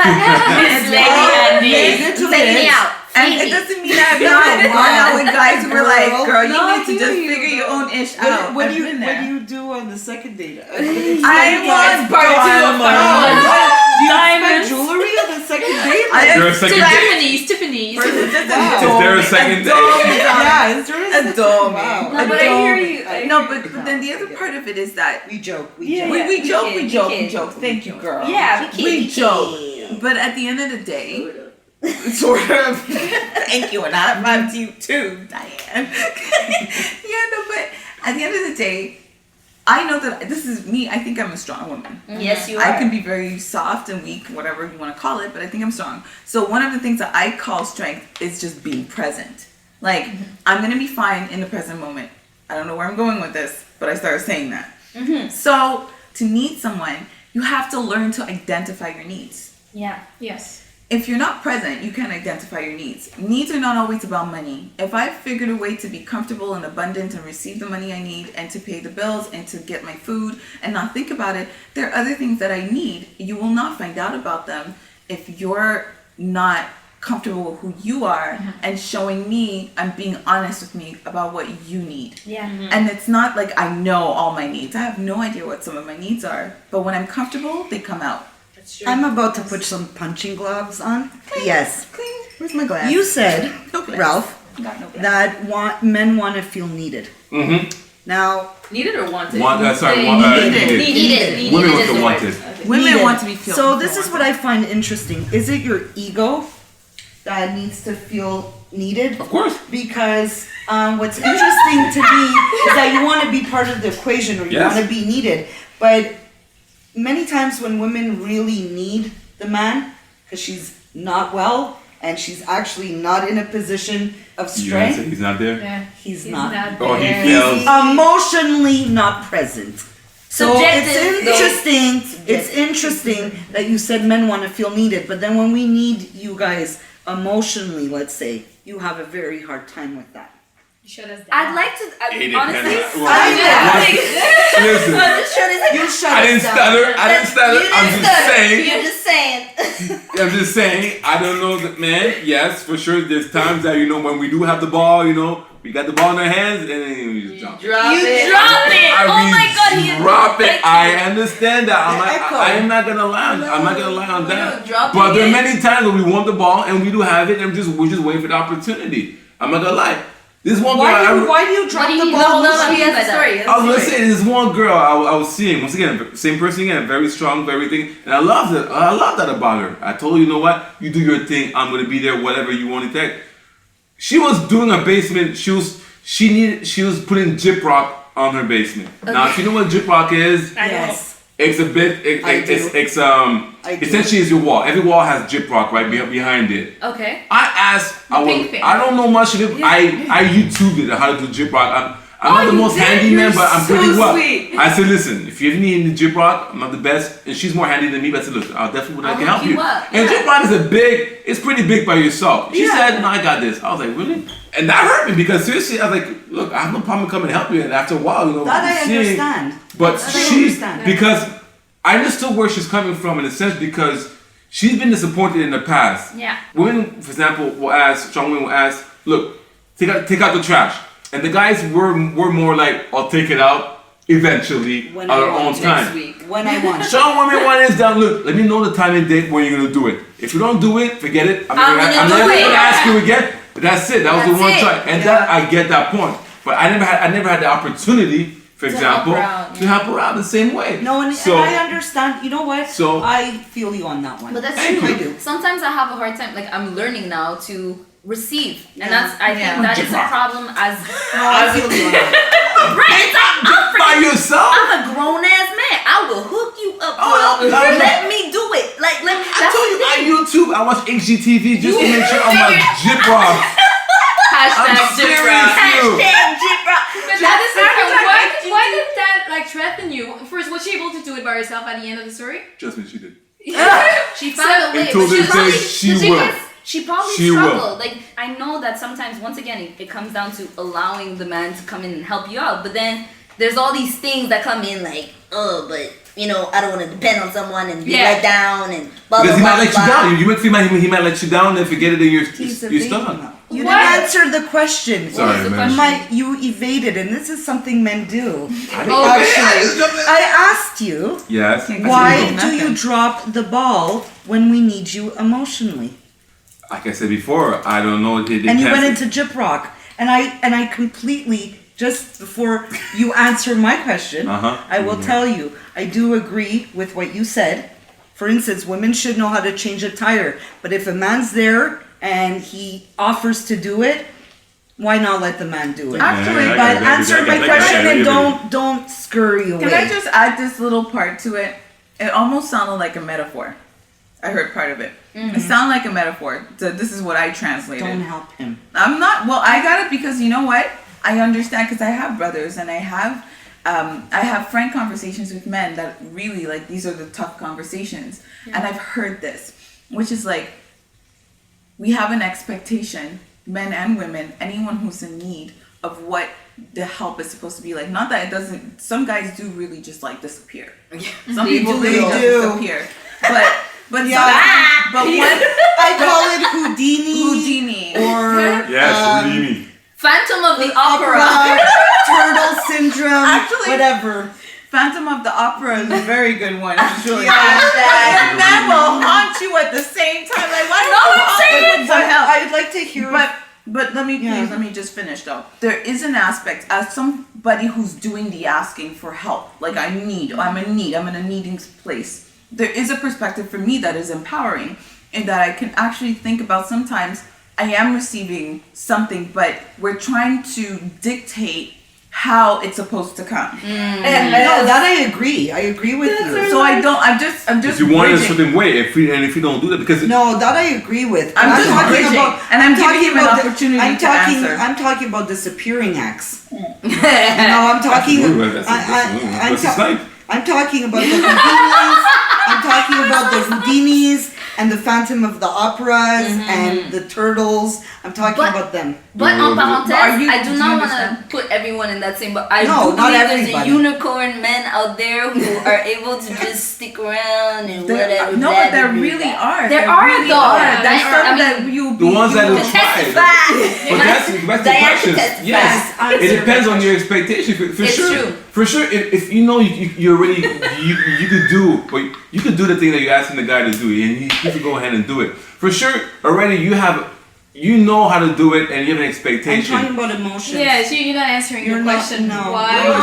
Take me out. And it doesn't mean I'm not going out with guys who are like, girl, you No, need to I just hear you, figure your girl. own ish out. What I've do been there. you do on the second date? I want part two of part one. Do you Diamonds. expect jewelry on the second date? Is there a second date? Tiffany's. Is there a second date? Yeah, is there a second Adore me. Wow. No, but I hear you. No, but then the other part of it is that We joke. Yeah. we joke, we we kid. joke. Thank you, girl. Yeah, we joke. But at the end of the day, sort of. Thank you, and I love you too, Diane. Yeah, no, but at the end of the day, I know that this is me. I think I'm a strong woman. Yes, you are. I can be very soft and weak, whatever you want to call it, but I think I'm strong. So one of the things that I call strength is just being present. Like, I'm going to be fine in the present moment. I don't know where I'm going with this, but I started saying that. So to need someone, you have to learn to identify your needs. Yeah. Yes. If you're not present, you can't identify your needs. Needs are not always about money. If I figured a way to be comfortable and abundant and receive the money I need and to pay the bills and to get my food and not think about it, there are other things that I need. You will not find out about them if you're not comfortable with who you are and showing me and being honest with me about what you need. Yeah. And it's not like I know all my needs. I have no idea what some of my needs are. But when I'm comfortable, they come out. I'm about to put some punching gloves on. Yes. Cling. Where's my glass? You said, No glass. Ralph, Got no glass. that men want to feel needed. Mm-hmm. Now, Needed or wanted? Needed. Needed. Women is want the the word. wanted. Women needed. want to be feel. So this is what I find interesting. Is it your ego that needs to feel needed? Of course. Because what's interesting to me is that you want to be part of the equation or you Yes. want to be needed. But many times when women really need the man, because she's not well and she's actually not in a position of You gonna say strength, he's not there? Yeah. he's not. Oh, he there. fails. He's emotionally not present. So Subjective, it's though. interesting. It's interesting that you said men want to feel needed, but then when we need you guys emotionally, let's say, you have a very hard time with that. Shut us down. I'd like to, It honestly. depends. Listen, You shut I didn't us down. stutter. I didn't stutter. I'm just saying. You're just saying. I'm just saying. I don't know that, man. Yes, for sure. There's times that when we do have the ball, we got the ball in our hands, and then we just jump. Drop You it. drop it. I Oh my God. He drop it. Thank I you. understand that. Echo. I'm not gonna lie. I'm not gonna lie on that. drop But there are it. many times when we want the ball and we do have it, and we're just waiting for the opportunity. I'm not gonna lie. This one girl. Why do you drop What do the you ball? hold on, Lucy? let me ask the story. I was gonna say this one girl I was seeing once again, same person again, very strong, very everything, and I loved it. I love that about her. I told her, you know what, you do your thing. I'm gonna be there, whatever you want to take. She was doing her basement. She was putting gyp rock on her basement. Now, if you know what gyp rock is, Yes. it's a bit. I do. I do. Essentially, it's your wall. Every wall has gyp rock right behind it. Okay. I asked. pink thing. I don't know much of it. I YouTubed it how to do gyp rock. I'm not the most handy man, but I'm pretty well. Sweet. I said, listen, if you ever need any gyp rock, I'm not the best, and she's more handy than me. But I said, look, I'll definitely I can I'll help hook you. you up, And yeah. gyp rock is it's pretty big by yourself. She said, no, I got this. I was like, really? And that hurt me because seriously, I was like, look, I have no problem coming and help you. And after a while, That I seeing- understand. But That I she's understand. because I understood where she's coming from in a sense because she's been disappointed in the past. Yeah. Women, for example, strong women will ask, look, take out the trash. And the guys were more like, I'll take it out eventually When at I our own want to. time. When I want. Strong women want is down, look, let me know the time and date when you're gonna do it. If you don't do it, forget it. I'm never gonna ask you again. But that's it. That was the That's one it. try. And that I get that point. But I never had the opportunity, for example, to help her out the same way. No, and I understand. You know what? So- I feel you on that one. But that's Thank true. you. I do. Sometimes I have a hard time. Like I'm learning now to receive, and Yeah. I think that is a problem as I feel you on that. right. I'm By freaking. yourself? I'm a grown ass man. I will hook you up. Oh, girl. no. Let me do it. Like let me. I told you on YouTube, I watch HGTV just to make sure I'm a gyp rock. Hashtag I'm gyp serious. rock. Hashtag gyp rock. But that is why did that threaten you? First, was she able to do it by herself at the end of the story? Trust me, she did. She found a way. Until but this day, probably- she the thing will. is, she probably She will. struggled. Like I know that sometimes, once again, it comes down to allowing the man to come in and help you out. But then there's all these things that come in, like, oh, but I don't want to depend on someone and be let down and blah, because blah, he might let blah, you blah. down. You might feel he might let you down, and forget it, and you're stuck. You didn't answer the question. Sorry, man. You evaded, and this is something men do. Actually, I asked you. Yes. Why do you drop the ball when we need you emotionally? Like I said before, I don't know. And you went into Jip Rock, and I completely, just before you answer my question, I will tell you, I do agree with what you said. For instance, women should know how to change a tire, but if a man's there and he offers to do it, why not let the man do it? Actually, but answer my question and don't scurry away. Can I just add this little part to it? It almost sounded like a metaphor. I heard part of it. It sounded like a metaphor. So this is what I translated. Don't help him. I'm not. Well, I got it because you know what? I understand because I have brothers and I have frank conversations with men that really like these are the tough conversations, and I've heard this, which is like we have an expectation, men and women, anyone who's in need of what the help is supposed to be like. Not that it doesn't. Some guys do really just like disappear. Some people really just disappear, but. But yeah, but one I call it Houdini. Or Houdini. Phantom of the Opera. Turtle syndrome. Actually, whatever. Phantom of the Opera is a very good one. Actually, that man will haunt you at the same time. Like, why don't you haunt? I'd like to hear. But let me please let me just finish though. There is an aspect as somebody who's doing the asking for help. Like I'm in need. I'm in a needing place. There is a perspective for me that is empowering in that I can actually think about sometimes I am receiving something, but we're trying to dictate how it's supposed to come. And no, that I agree. I agree with you. So I'm just. You want it a certain way, if you don't do that, because no, that I agree with. I'm just talking about, and I'm giving him an opportunity to answer. I'm talking about disappearing acts. No, I'm talking. I'm talking about the Houdinis. I'm talking about the Houdinis and the Phantom of the Operas and the Turtles. I'm talking about them. But en parenthèse, I do not want to put everyone in that same. But I do believe there's a unicorn men out there who are able to just stick around and whatever. No, but there really are. There are though. There's some that you the ones that will try. But that's the question. Yes, it depends on your expectation for sure. True. For sure, if you know you already you could do, but you could do the thing that you're asking the guy to do, and you could go ahead and do it. For sure, already you know how to do it, and you have an expectation. I'm talking about emotions. Yeah, so you're not answering your question. No. Why? No,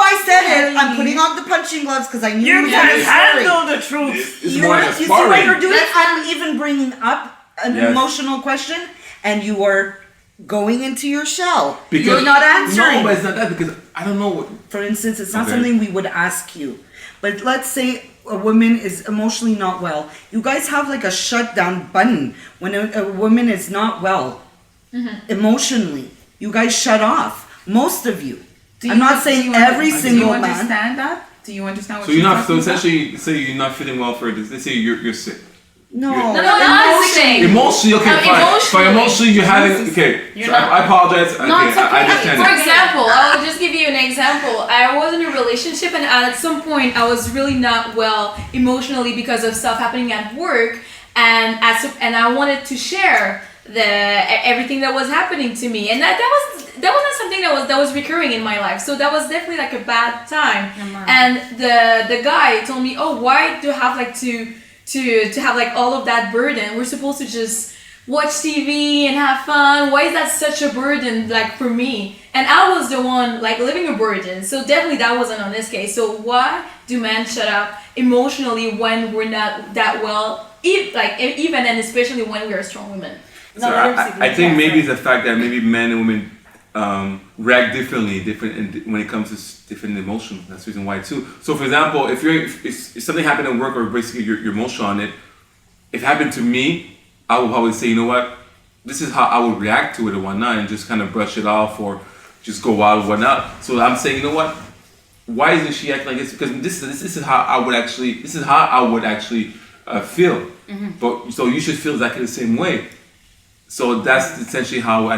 I said it. I'm putting on the punching gloves because I knew you can handle the truth. You see what you're doing? I'm even bringing up an emotional question, and you are going into your shell. Because you're not answering. No, but it's not that because I don't know what. For instance, it's not something we would ask you. But let's say a woman is emotionally not well. You guys have like a shutdown button when a woman is not well emotionally. You guys shut off. Most of you. I'm not saying every single man. Do you understand that? Do you understand what you're talking about? So essentially, say you're not feeling well for this. Let's say you're sick. No, emotionally, okay, fine. Emotionally, you're having. Okay, so I apologize. Okay, I understand. For example, I will just give you an example. I was in a relationship, and at some point, I was really not well emotionally because of stuff happening at work, and I wanted to share everything that was happening to me, and that wasn't something that was recurring in my life. So that was definitely like a bad time. And the guy told me, "Oh, why do you have like to have like all of that burden? We're supposed to just watch TV and have fun. Why is that such a burden like for me?" And I was the one like living a burden. So definitely that wasn't on this case. So why do men shut up emotionally when we're not that well, even and especially when we're strong women? So I think maybe it's the fact that maybe men and women react differently when it comes to different emotions. That's the reason why too. So for example, if something happened at work or basically you're emotional on it, if it happened to me, I would probably say, you know what, this is how I would react to it or whatnot, and just kind of brush it off or just go wild or whatnot. So I'm saying, you know what, why isn't she acting like this? Because this is how I would actually feel. But so you should feel exactly the same way. So that's essentially how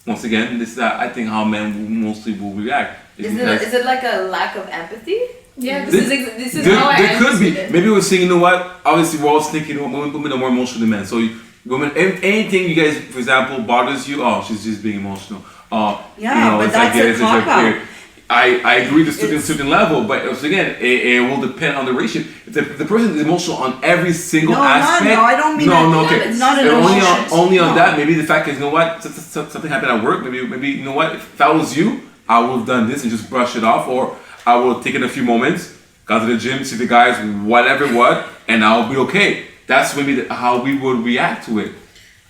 once again, this is I think how men mostly will react. Is it like a lack of empathy? Yeah, this is how I There could be. understood it. Maybe we're saying, you know what? Obviously, we're all thinking women are more emotional than men. So, women, anything you guys, for example, bothers you, oh, she's just being emotional. Yeah, you know, but it's that's like, a it's like cop-out. weird. I agree to a certain level, but once again, it will depend on the ratio. If the person is emotional on every single aspect, no, I don't mean no, that. no, okay. It's not an only emotion. only on No. that. Maybe the fact is, you know what? Something happened at work. Maybe you know what? If that was you, I would have done this and just brush it off, or I would have taken a few moments, gone to the gym, see the guys, whatever what, and I'll be okay. That's maybe how we would react to it.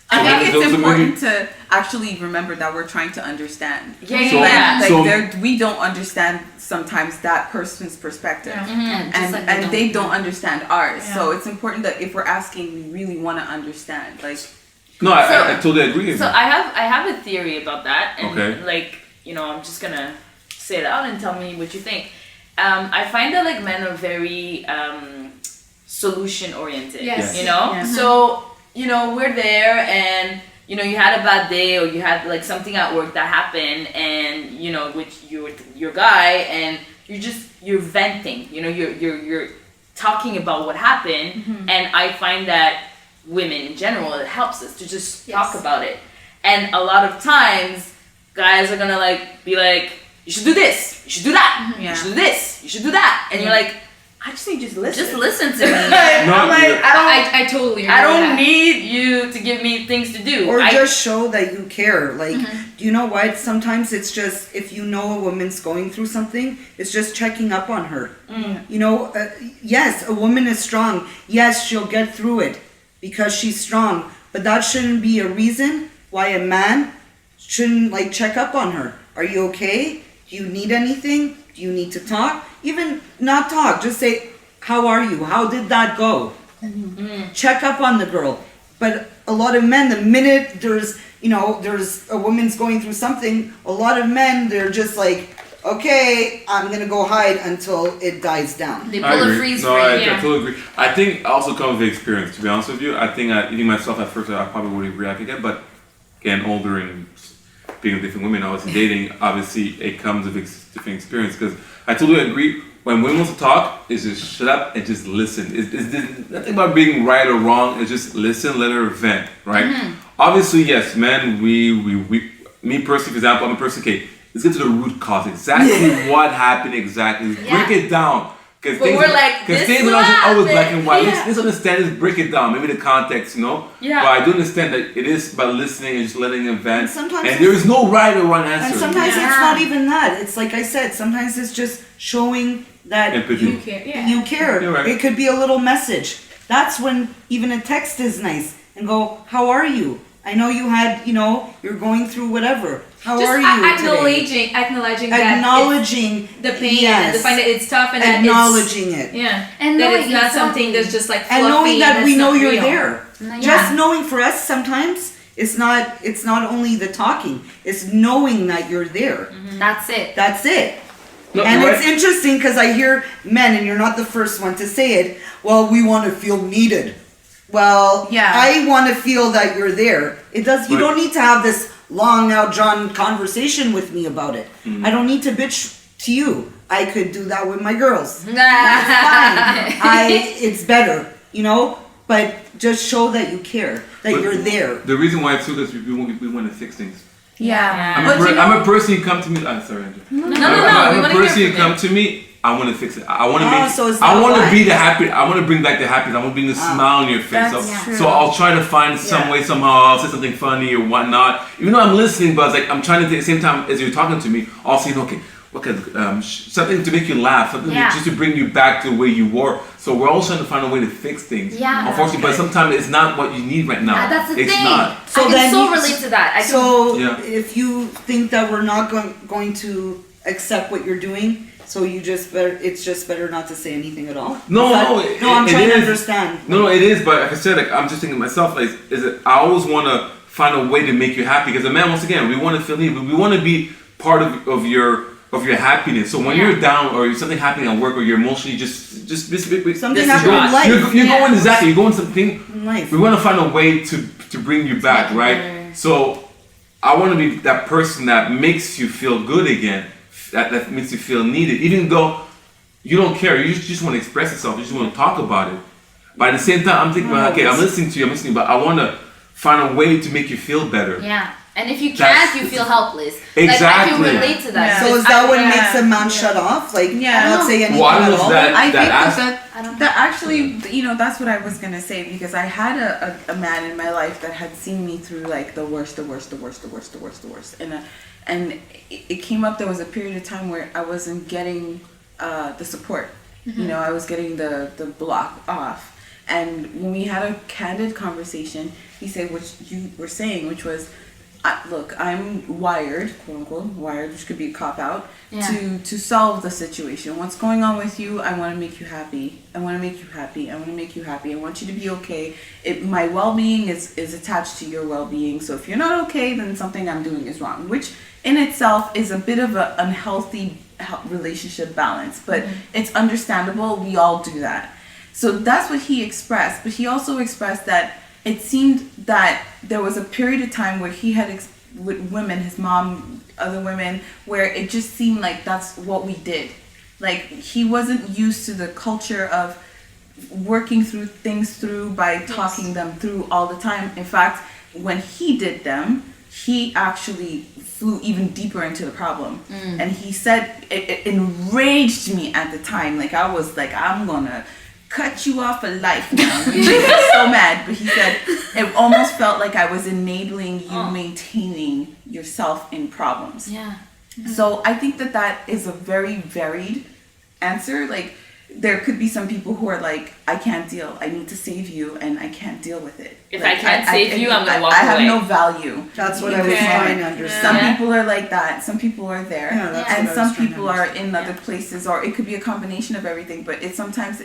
I think So it's maybe- important to actually remember that we're trying to understand. Yeah. We don't understand sometimes that person's perspective, and they don't understand ours. Yeah. So it's important that if we're asking, we really want to understand. Like, No, I totally agree with So you. I have a theory about that, and Okay. like, you know, I'm just gonna say it out and tell me what you think. I find that like men are very solution oriented. Yes. You know, Yeah. so you know we're there, and you know you had a bad day or you had like something at work that happened, and you know with your guy, and you're venting. You know, you're talking about what happened, and I find that women in general, it helps us to just talk about it. And a lot of times, guys are gonna like be like, you should do this, you should do that, you should do this, you should do that, and you're like, I just need you to listen. Just listen to me. I'm like, I totally agree I with don't that. need you to give me things to do. Or I just show that you care. Like, do you know what? Sometimes it's just, if you know a woman's going through something, it's just checking up on her. You know, yes, a woman is strong. Yes, she'll get through it because she's strong. But that shouldn't be a reason why a man shouldn't, like, check up on her. Are you okay? Do you need anything? Do you need to talk? Even not talk, just say, how are you? How did that go? Check up on the girl. But a lot of men, the minute there's a woman's going through something, a lot of men, they're just like, okay, I'm gonna go hide until it dies down. They I pull a agree. freeze No, frame. I totally agree. I think it also comes with experience, to be honest with you. I think even myself at first, I probably wouldn't react again, but getting older and being with different women, obviously dating, obviously it comes with different experience. Because I totally agree. When women want to talk, it's just shut up and just listen. It's nothing about being right or wrong. It's just listen, let her vent, right? Obviously, yes, men. Me personally, for example, I'm a person. Okay, let's get to the root cause. Exactly what happened. Exactly, break it down. Because But we're like, this things is are not just what always black happened. and white. Yeah. Let's understand this, break it down. Maybe the context, you know. Yeah. But I do understand that it is by listening and just letting them vent. And sometimes there is no right or wrong answer. And sometimes it's not even that. It's like I said, sometimes it's just showing that Empathy. You care. Yeah. you care. You're right. It could be a little message. That's when even a text is nice. And go, how are you? I know you had, you're going through whatever. How Just are you today? acknowledging that Acknowledging it's the pain and yes. the fact that it's tough and that acknowledging it. yeah, And that knowing it's not exactly. something that's just like fluffy And knowing that and we that's know not you're real. there. Yeah. Just knowing for us sometimes it's not only the talking, it's knowing that you're there. That's it. That's it. No, And you're it's right. interesting because I hear men, and you're not the first one to say it, well, we want to feel needed. Well, Yeah. I want to feel that you're there. You Right. don't need to have this long now drawn conversation with me about it. I don't need to bitch to you. I could do that with my girls. That's fine. It's better, but just show that you care, that But you're there. The reason why too is we want to fix things. yeah. I'm a person. You come to me. I'm sorry, Andrew. No, I'm we a want to hear person. You from come him. to me. I want to fix it. I want to Oh, make. so it's I not want to like- be the happy. I want to bring back the happiness. I want to bring the smile on your face. That's true. So I'll try to find some Yeah. way somehow. I'll say something funny or whatnot. Even though I'm listening, but it's like I'm trying to at the same time as you're talking to me. I'll say, okay, what could something to make you laugh, something just to bring you back to the way you were. So we're all trying to find a way to fix things. Yeah. Unfortunately, but sometimes it's not what you need right now. That's the it's thing. not. I can then so you- relate to that. I can, So Yeah. if you think that we're not going to accept what you're doing, so it's just better not to say anything at all? No, Is that- no, I'm it trying to is. understand. No, it is, but like I said, I'm just thinking to myself, is that I always want to find a way to make you happy. Because a man, once again, we want to feel needed. We want to be part of your happiness. So when you're down or something happening at work or you're emotionally just Something This happened is in life. you're going exactly. You're going something. in life. We want to find a way to bring you back, right? So I want to be that person that makes you feel good again, that makes you feel needed, even though you don't care. You just want to express yourself. You just want to talk about it. But at the same time, I'm thinking, okay, I'm listening to you, but I want to find a way to make you feel better. Yeah. And if you can't, you feel helpless. Exactly. Like, I can relate to that. So is that what makes a man shut off? Like, not say anything at all? I think that actually, that's what I was going to say, because I had a man in my life that had seen me through, like, the worst. And it came up, there was a period of time where I wasn't getting the support. Mm-hmm. I was getting the block off. And when we had a candid conversation, he said, which you were saying, which was, look, I'm wired, quote unquote, wired, which could be a cop out, to solve the situation. What's going on with you? I want to make you happy. I want to make you happy. I want to make you happy. I want you to be okay. My well-being is attached to your well-being. So if you're not okay, then something I'm doing is wrong, which in itself is a bit of an unhealthy relationship balance. But it's understandable. We all do that. So that's what he expressed. But he also expressed that it seemed that there was a period of time where he had with women, his mom, other women, where it just seemed like that's what we did. Like, he wasn't used to the culture of working through things by talking them through all the time. In fact, when he did them, he actually flew even deeper into the problem. And he said, it enraged me at the time. Like, I was like, I'm gonna cut you off for life now. He was so mad. But he said it almost felt like I was enabling you maintaining yourself in problems. Yeah. So I think that is a very varied answer. Like, there could be some people who are like, I can't deal. I need to save you, and I can't deal with it. If like, I can't save you, I'm gonna walk away. I have no value. That's what I was trying to understand. Some people are like that. Some people are there, and some people are in other Yeah. places, or it could be a combination of everything. But it's sometimes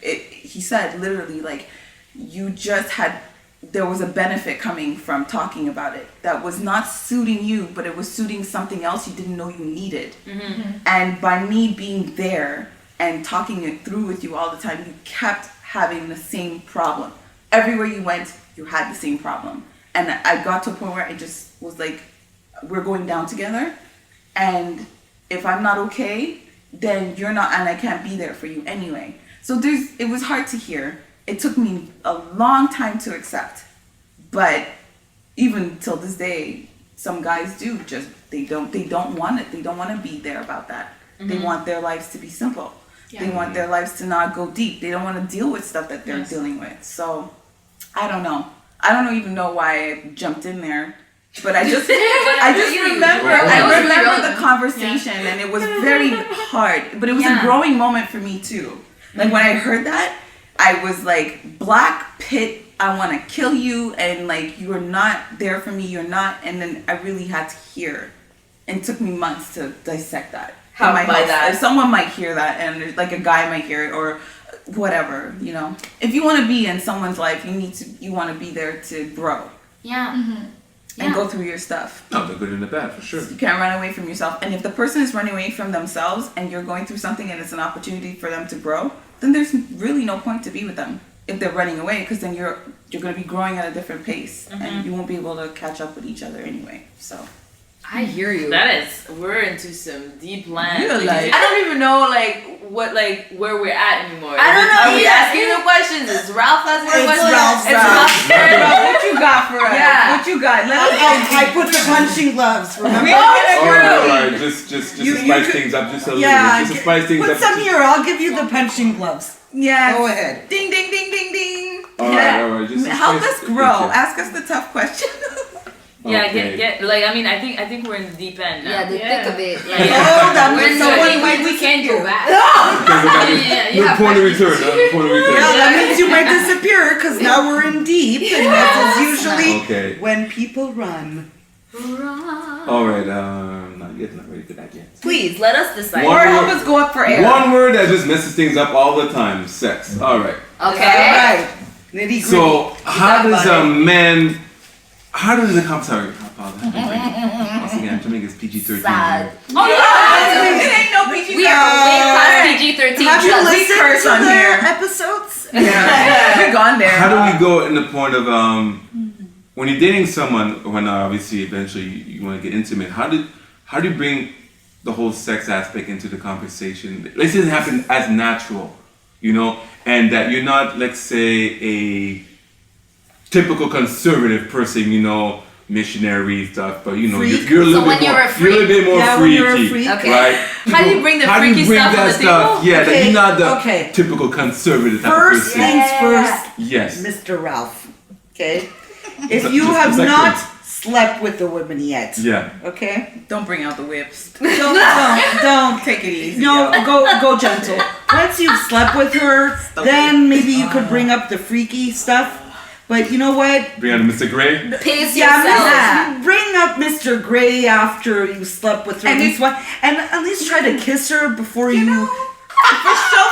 he said literally, like, you just had. There was a benefit coming from talking about it that was not suiting you, but it was suiting something else you didn't know you needed. Mm-hmm. And by me being there and talking it through with you all the time, you kept having the same problem. Everywhere you went, you had the same problem. And I got to a point where I just was like, we're going down together. And if I'm not okay, then you're not, and I can't be there for you anyway. So it was hard to hear. It took me a long time to accept. But even till this day, some guys do just, they don't want it. They don't want to be there about that. Mm-hmm. They want their lives to be simple. Yeah. They want their lives to not go deep. They don't want to deal with stuff that they're dealing with. So I don't know. I don't even know why I jumped in there. But I just remember the conversation, and it was very hard. But it was a growing moment for me too. Like, when I heard that, I was like, black pit, I want to kill you, and like, you are not there for me, you're not. And then I really had to hear, and it took me months to dissect that. How by that? Someone might hear that, and like a guy might hear it, or whatever, If you want to be in someone's life, you want to be there to grow. Yeah. Mm-hmm. And go through your stuff. No, the good and the bad, for sure. You can't run away from yourself. And if the person is running away from themselves, and you're going through something and it's an opportunity for them to grow, then there's really no point to be with them if they're running away, because then you're going to be growing at a different pace, and you won't be able to catch up with each other anyway. So I hear you. We're into some deep land. Like, I don't even know where we're at anymore. I don't know. Are we asking the questions? Is Ralph asking the questions? Ralph's Ralph, what you got for us? Yeah. What you got? I put the punching gloves. Remember? Alright, just to spice things up just a little bit. Just to spice things put up. some here. I'll give you the punching gloves. Yeah. Go ahead. Ding, ding, ding, ding, ding. Alright. Just help us grow. Ask us the tough question. Yeah, okay. get like, I mean, I think we're in the deep end now. Yeah, the thick of it. Like, we can't go back. No point of return. Yeah, that means you might disappear, because now we're in deep, and that is usually when people run. Alright, not ready for that yet. Please, let us decide. Or help us go up for air. One word that just messes things up all the time: sex. Alright. Okay. Alright. Nitty gritty. So, how does a man... How does it come? Sorry, I apologize. Once again, Jamaica's PG-13. Sad. Oh, it ain't no PG-13. We are way past PG-13. Have you We listened curse to on the here. episodes? Yeah. We're gone there. How do we go in the point of when you're dating someone, when obviously eventually you want to get intimate, how do you bring the whole sex aspect into the conversation? This doesn't happen as natural, you know, and that you're not, let's say, a typical conservative person, you know, missionary stuff, but you know, you're a little bit more, freaky, right? How do you bring the freaky stuff on the table? Yeah, that you're not the typical conservative type of person. First things first, yes, Mr. Ralph. Okay, if you have not slept with the woman yet, okay, don't bring out the whips. Don't take it easy. No, go gentle. Once you've slept with her, then maybe you could bring up the freaky stuff. But you know what? Bring out Mr. Gray. Pace yourself. Bring up Mr. Gray after you slept with her and at least try to kiss her before you.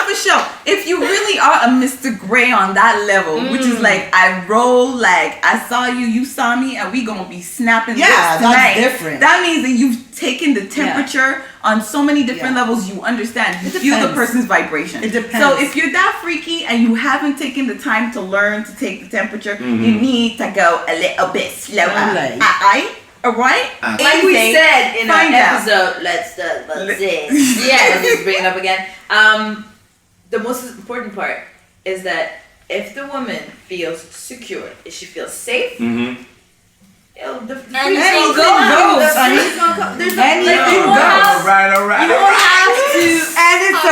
For sure. If you really are a Mr. Gray on that level, which is like I roll, like I saw you, you saw me, and we gonna be snapping lips tonight. That's different. That means that you've taken the temperature on so many different levels. You understand. You feel the person's vibration. It depends. So if you're that freaky and you haven't taken the time to learn to take the temperature, you need to go a little bit slower. Alright? Like we said in our episode, let's talk about this. Let's just bring it up again. The most important part is that if the woman feels secure, if she feels safe, Anything goes. You All don't have to. And it's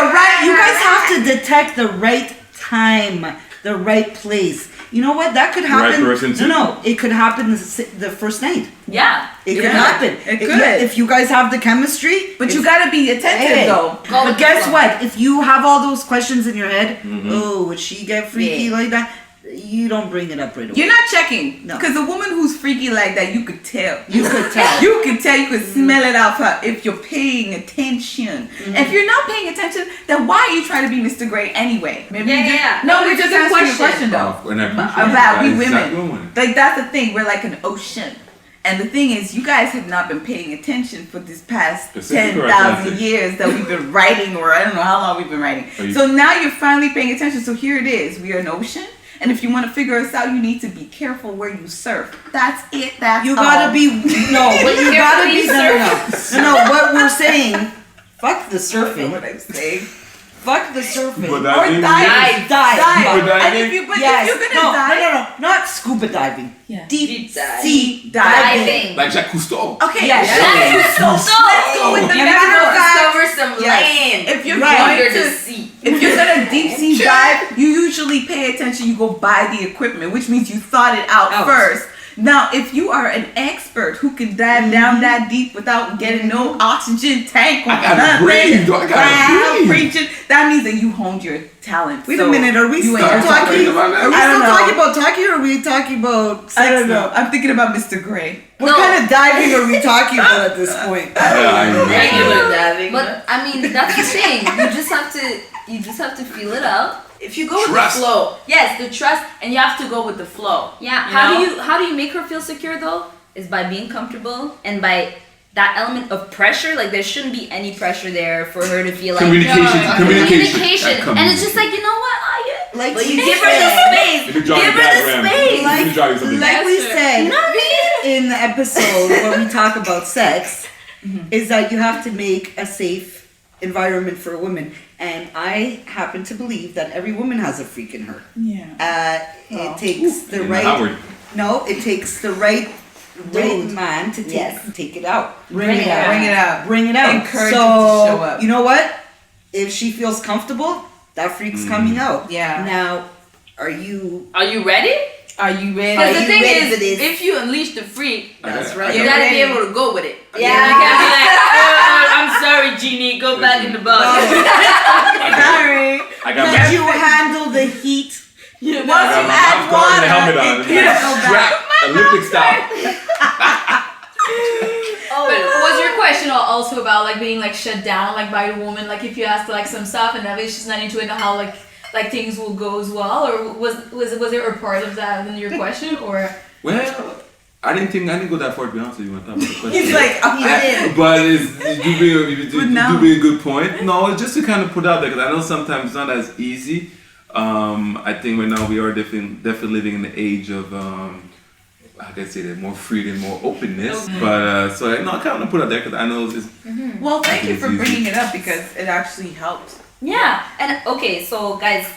you guys have to detect the right time, the right place. You know what? That could happen. Right person too. No, it could happen the first night. Yeah. It could happen. It could. If you guys have the chemistry. But you gotta be attentive though. But guess what? If you have all those questions in your head, would she get freaky like that? You don't bring it up right away. You're not checking. No. Because a woman who's freaky like that, you could tell. You could tell. You could tell. You could smell it out her if you're paying attention. If you're not paying attention, then why are you trying to be Mr. Gray anyway? Maybe No, we're just asking a question though. About we women. Like that's the thing. We're like an ocean. And the thing is, you guys have not been paying attention for this past 10,000 years that we've been writing, or I don't know how long we've been writing. So now you're finally paying attention. So here it is. We are an ocean. And if you want to figure us out, you need to be careful where you surf. That's it. That's you gotta be what we're saying. Fuck the surfing. What I'm saying. Fuck the surfing. Or dive. And if you're gonna dive, no, not scuba diving. Deep sea diving. Like Jacques Cousteau. Okay. Yes. Let's go with the discover some land. If you're under the sea. If you're gonna deep sea dive, you usually pay attention. You go buy the equipment, which means you thought it out first. Now, if you are an expert who can dive down that deep without getting no oxygen tank, I gotta breathe. that means that you honed your talent. Wait a minute, are we still talking? Are we still talking about talking, or are we talking about sex? I don't know. I'm thinking about Mr. Gray. What kind of diving are we talking about at this point? Regular diving. But I mean, that's the thing. You just have to feel it out. If you go with the flow, the trust, and you have to go with the flow. Yeah. How do you make her feel secure though? Is by being comfortable and by that element of pressure. Like there shouldn't be any pressure there for her to feel like communication. And it's just like, you know what? You give her the space. Like we said in the episode where we talk about sex, is that you have to make a safe environment for a woman. And I happen to believe that every woman has a freak in her. Yeah. It takes the right. No, it takes the right man to take it out. Bring it out. So Encourage it to show up. You know what? If she feels comfortable, that freak's coming out. Yeah. Now, are you ready? Are you ready? Because the thing is, if you unleash the freak, that's right. You gotta be able to go with it. Yeah. You can't be like, I'm sorry, Genie, go back in the box. Sorry. Did you handle the heat? Once you add water, helmet on. Strap, Olympic style. But was your question also about like being like shut down like by the woman? Like if you asked like some stuff and that she's not into it, how like things will go as well, or was there a part of that in your question, or? Well, I didn't go that far to be honest with you. He's like, but you do bring a good point. No, it's just to kind of put out there because I know sometimes it's not as easy. I think right now we are definitely living in the age of I can say that, more freedom, more openness. But so I kind of want to put it out there because I know it's. Well, thank you for bringing it up because it actually helped. Yeah, and okay, so guys,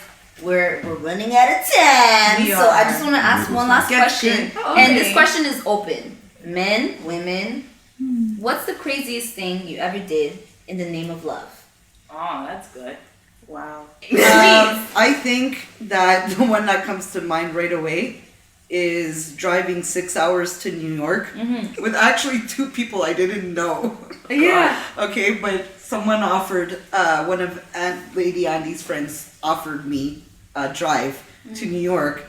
we're running out of time. So I just want to ask one last question, and this question is open. Men, women, what's the craziest thing you ever did in the name of love? Oh, that's good. Wow. I think that the one that comes to mind right away is driving 6 hours to New York with actually 2 people I didn't know. Yeah. Okay, but someone offered, one of Lady Andy's friends offered me a drive to New York,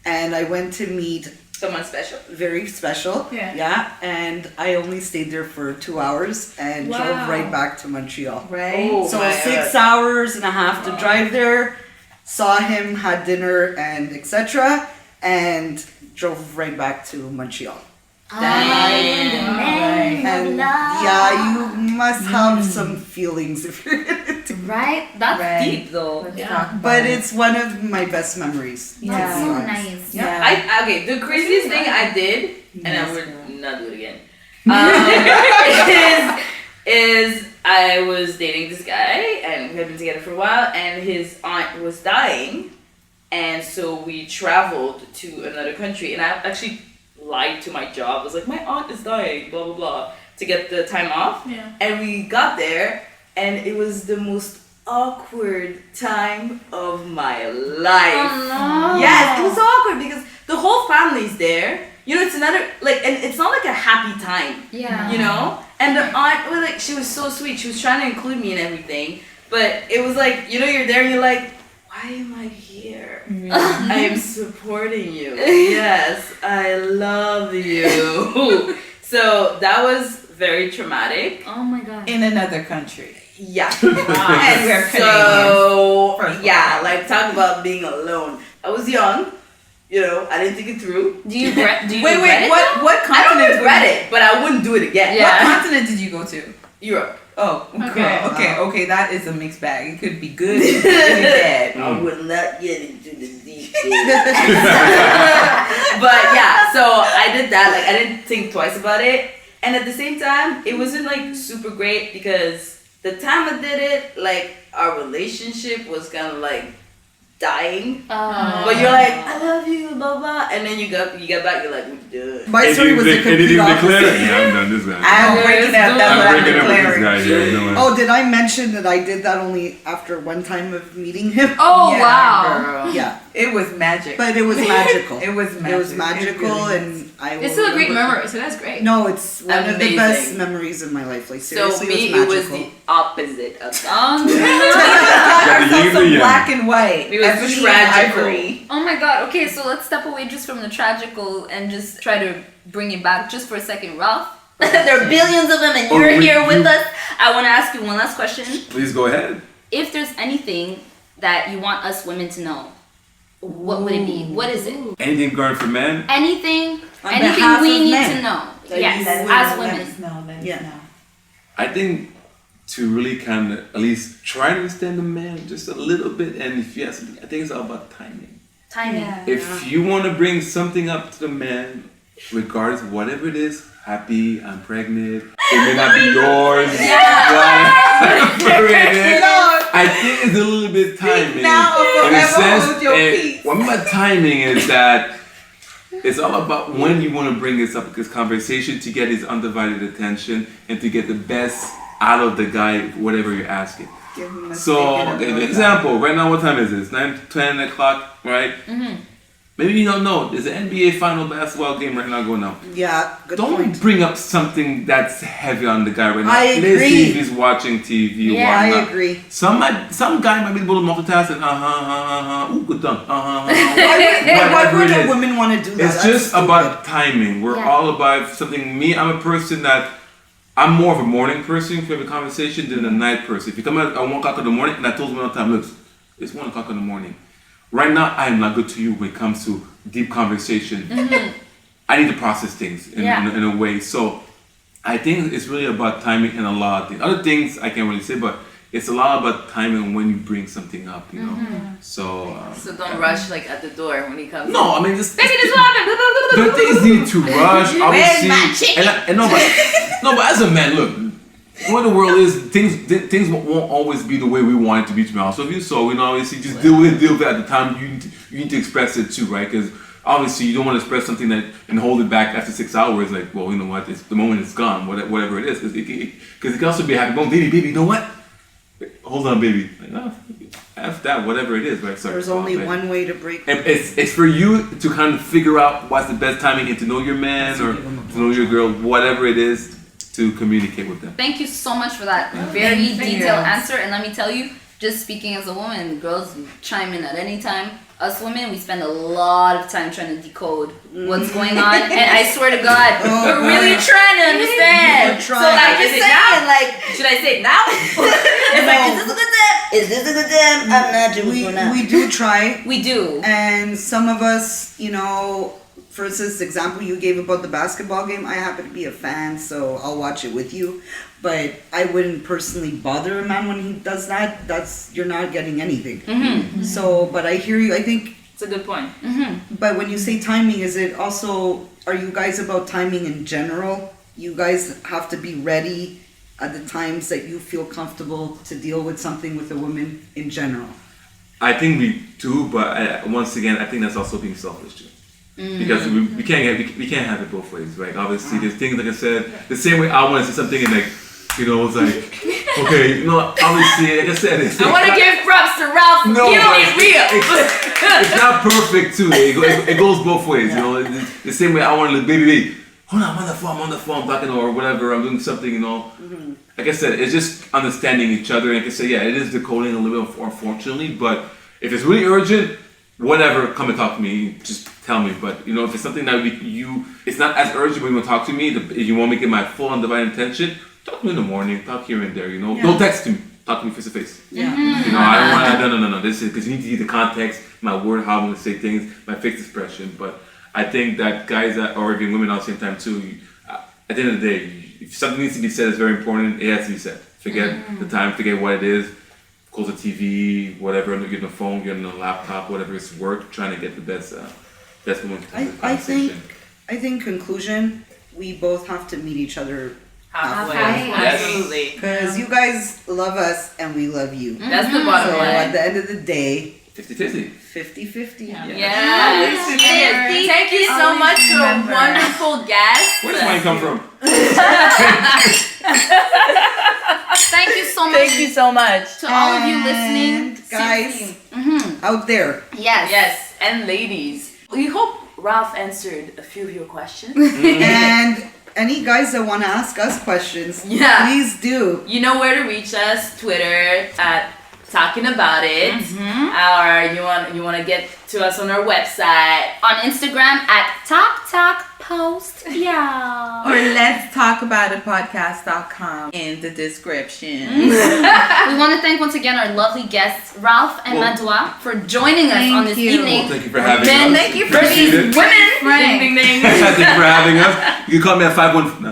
and I went to meet Someone special. very special. Yeah. And I only stayed there for 2 hours and drove right back to Montreal. Right. Oh, So my 6 God. hours and a half to drive there, saw him, had dinner and etc. and drove right back to Montreal. And yeah, you must have some feelings if you're gonna do Right? That's deep though. but it's one of my best memories. That's to be so honest. nice. Yeah. Okay, the craziest thing I did, and I would not do it again, is I was dating this guy, and we had been together for a while, and his aunt was dying, and so we traveled to another country, and I actually lied to my job. I was like, my aunt is dying, blah, blah, blah, to get the time off. Yeah. And we got there, and it was the most awkward time of my life. Oh, no. Yes, it was so awkward because the whole family's there. You know, it's another, like, and it's not like a happy time. Yeah. You know? And the aunt was like, she was so sweet. She was trying to include me in everything. But it was like, you know, you're there and you're like, why am I here? I am supporting you. Yes, I love you. So that was very traumatic. Oh my god. In another country. Yeah. And we're So, Canadian. yeah, like talk about being alone. I was young, you know, I didn't think it through. Do you regret it? Wait, What what I continent? don't regret it, but I wouldn't do it again. Yeah. What continent did you go to? Europe. Oh, Okay. okay. That is a mixed bag. It could be good, it could be bad. I would not get into the deep end. But yeah, so I did that. Like I didn't think twice about it, and at the same time, it wasn't like super great because the time I did it, like our relationship was kind of like dying. But you're like, I love you, blah blah, and then you get back, you're like, we're done. My story was the Did complete you declare opposite. it? Yeah, I'm done this guy. I'm breaking up. That's I'm what I'm breaking up with this declaring. guy. Yeah, no, Oh, did I mention that I did that only after one time of meeting him? Oh Yeah, wow. Girl. Yeah, It was magic. but it was magical. It was magic. It was magical, It really and I. It's will still a great remember- memory, so that's great. No, it's one of the best Amazing. memories of my life. Like So seriously, me, it was it was magical. the opposite of that. Oh no. Yeah, the yin and some the yang. black and white. It was Ebony and tragical. ivory. Oh my god. Okay, so let's step away just from the tragical and just try to bring it back just for a second, Ralph. There are billions of them, and you're here with us. I want to ask you one last question. Please go ahead. If there's anything that you want us women to know, what would it be? What is it? Anything going for men? Anything On behalf we of need men. to know. That Yes, you as women women. Yeah. I think to really kind of at least try to understand the man just a little bit, and if you ask, I think it's all about timing. Timing. If you want to bring something up to the man, regardless of whatever it is, happy, I'm pregnant, it may not be yours, whatever it is, I think it's a little bit timing. now or In a forever sense, hold your peace. what I mean by timing is that it's all about when you want to bring this conversation to get his undivided attention and to get the best out of the guy, whatever you're asking. Give him a So, steak and a okay, burger. example, right now what time is this? 10 o'clock, right? Maybe you don't know. There's an NBA final basketball game right now going on. Yeah, good Don't point. bring up something that's heavy on the guy right now. I Let's agree. see if he's watching TV or Yeah, I whatnot. agree. Some guy might be able to multitask and ooh, good done. Why Whatever would it a is. women want to do that? It's That's just stupid. about timing. We're Yeah. all about something. Me, I'm a person that I'm more of a morning person if we have a conversation than a night person. If you come out at 1 o'clock in the morning, and I told you one time, look, it's 1 o'clock in the morning. Right now, I am not good to you when it comes to deep conversation. I need to process things in a way. So I think it's really about timing and a lot of things. Other things I can't really say, but it's a lot about timing when you bring something up, you know. So don't rush like at the door when he comes. No, I mean just baby, this will happen. there are things need to rush, obviously. But as a man, look, the way the world is, things won't always be the way we want it to be, to be honest with you. So obviously just deal with it at the time you need to express it too, right? Because obviously you don't want to express something and hold it back after 6 hours. Like, well, you know what? The moment it's gone, whatever it is, because it can also be a happy moment. Baby, you know what? Hold on, baby. Like, no, F that, whatever it is, right? Sorry, there's only one way to break. And it's for you to kind of figure out what's the best timing and to know your man or to know your girl, whatever it is, to communicate with them. Thank you so much for that very detailed answer. And let me tell you, just speaking as a woman, girls chime in at any time. Us women, we spend a lot of time trying to decode what's going on, and I swear to God, we're really trying to understand. So I'm just saying, like, should I say it now? It's like, is this a good time? Is this a good time? I'm not doing We do try. We do. And some of us, for instance, the example you gave about the basketball game, I happen to be a fan, so I'll watch it with you. But I wouldn't personally bother a man when he does that. You're not getting anything. So, but I hear you. I think it's a good point. But when you say timing, is it also, are you guys about timing in general? You guys have to be ready at the times that you feel comfortable to deal with something with a woman in general. I think we do, but once again, I think that's also being selfish too. Because we can't have it both ways, right? Obviously, there's things, like I said, the same way I want to say something and like, it's like, okay, obviously, like I said, I want to give props to Ralph. No, it's real. It's not perfect too. It goes both ways, It's the same way I want to, baby, hold on, I'm on the phone, I'm talking or whatever, I'm doing something, Like I said, it's just understanding each other. And like I said, yeah, it is decoding a little bit, unfortunately, but if it's really urgent, whatever, come and talk to me. Just tell me. But if it's something that it's not as urgent when you want to talk to me. If you want me to get my full undivided attention, talk to me in the morning. Talk here and there. Don't text me. Talk to me face to face. Yeah. I don't want to. No. This is because you need to see the context, my word, how I'm going to say things, my face expression. But I think that guys or even women at the same time too. At the end of the day, if something needs to be said, it's very important. It has to be said. Forget the time. Forget what it is. Close the TV, whatever, you're on the phone, you're on the laptop, whatever, it's work, trying to get the best moment for the conversation. I think conclusion, we both have to meet each other halfway. Absolutely. Because you guys love us and we love you. That's the bottom line. At the end of the day, 50-50. 50-50. Yes. Thank you so much for a wonderful guest. Where does mine come from? Thank you so much. Thank you so much. To all of you listening. Guys, out there. Yes. And ladies. We hope Ralph answered a few of your questions. And any guys that want to ask us questions, please do. You know where to reach us. Twitter at Talking About It. Or you want to get to us on our website. On Instagram at TalkPost. Yeah. Or let's talk about it podcast.com in the description. We want to thank once again our lovely guests, Ralph and Madwa, for joining us on this evening. Thank you for having us. Thank you for being women. Ding, ding, ding. Thank you for having us. You can call me at 515. No.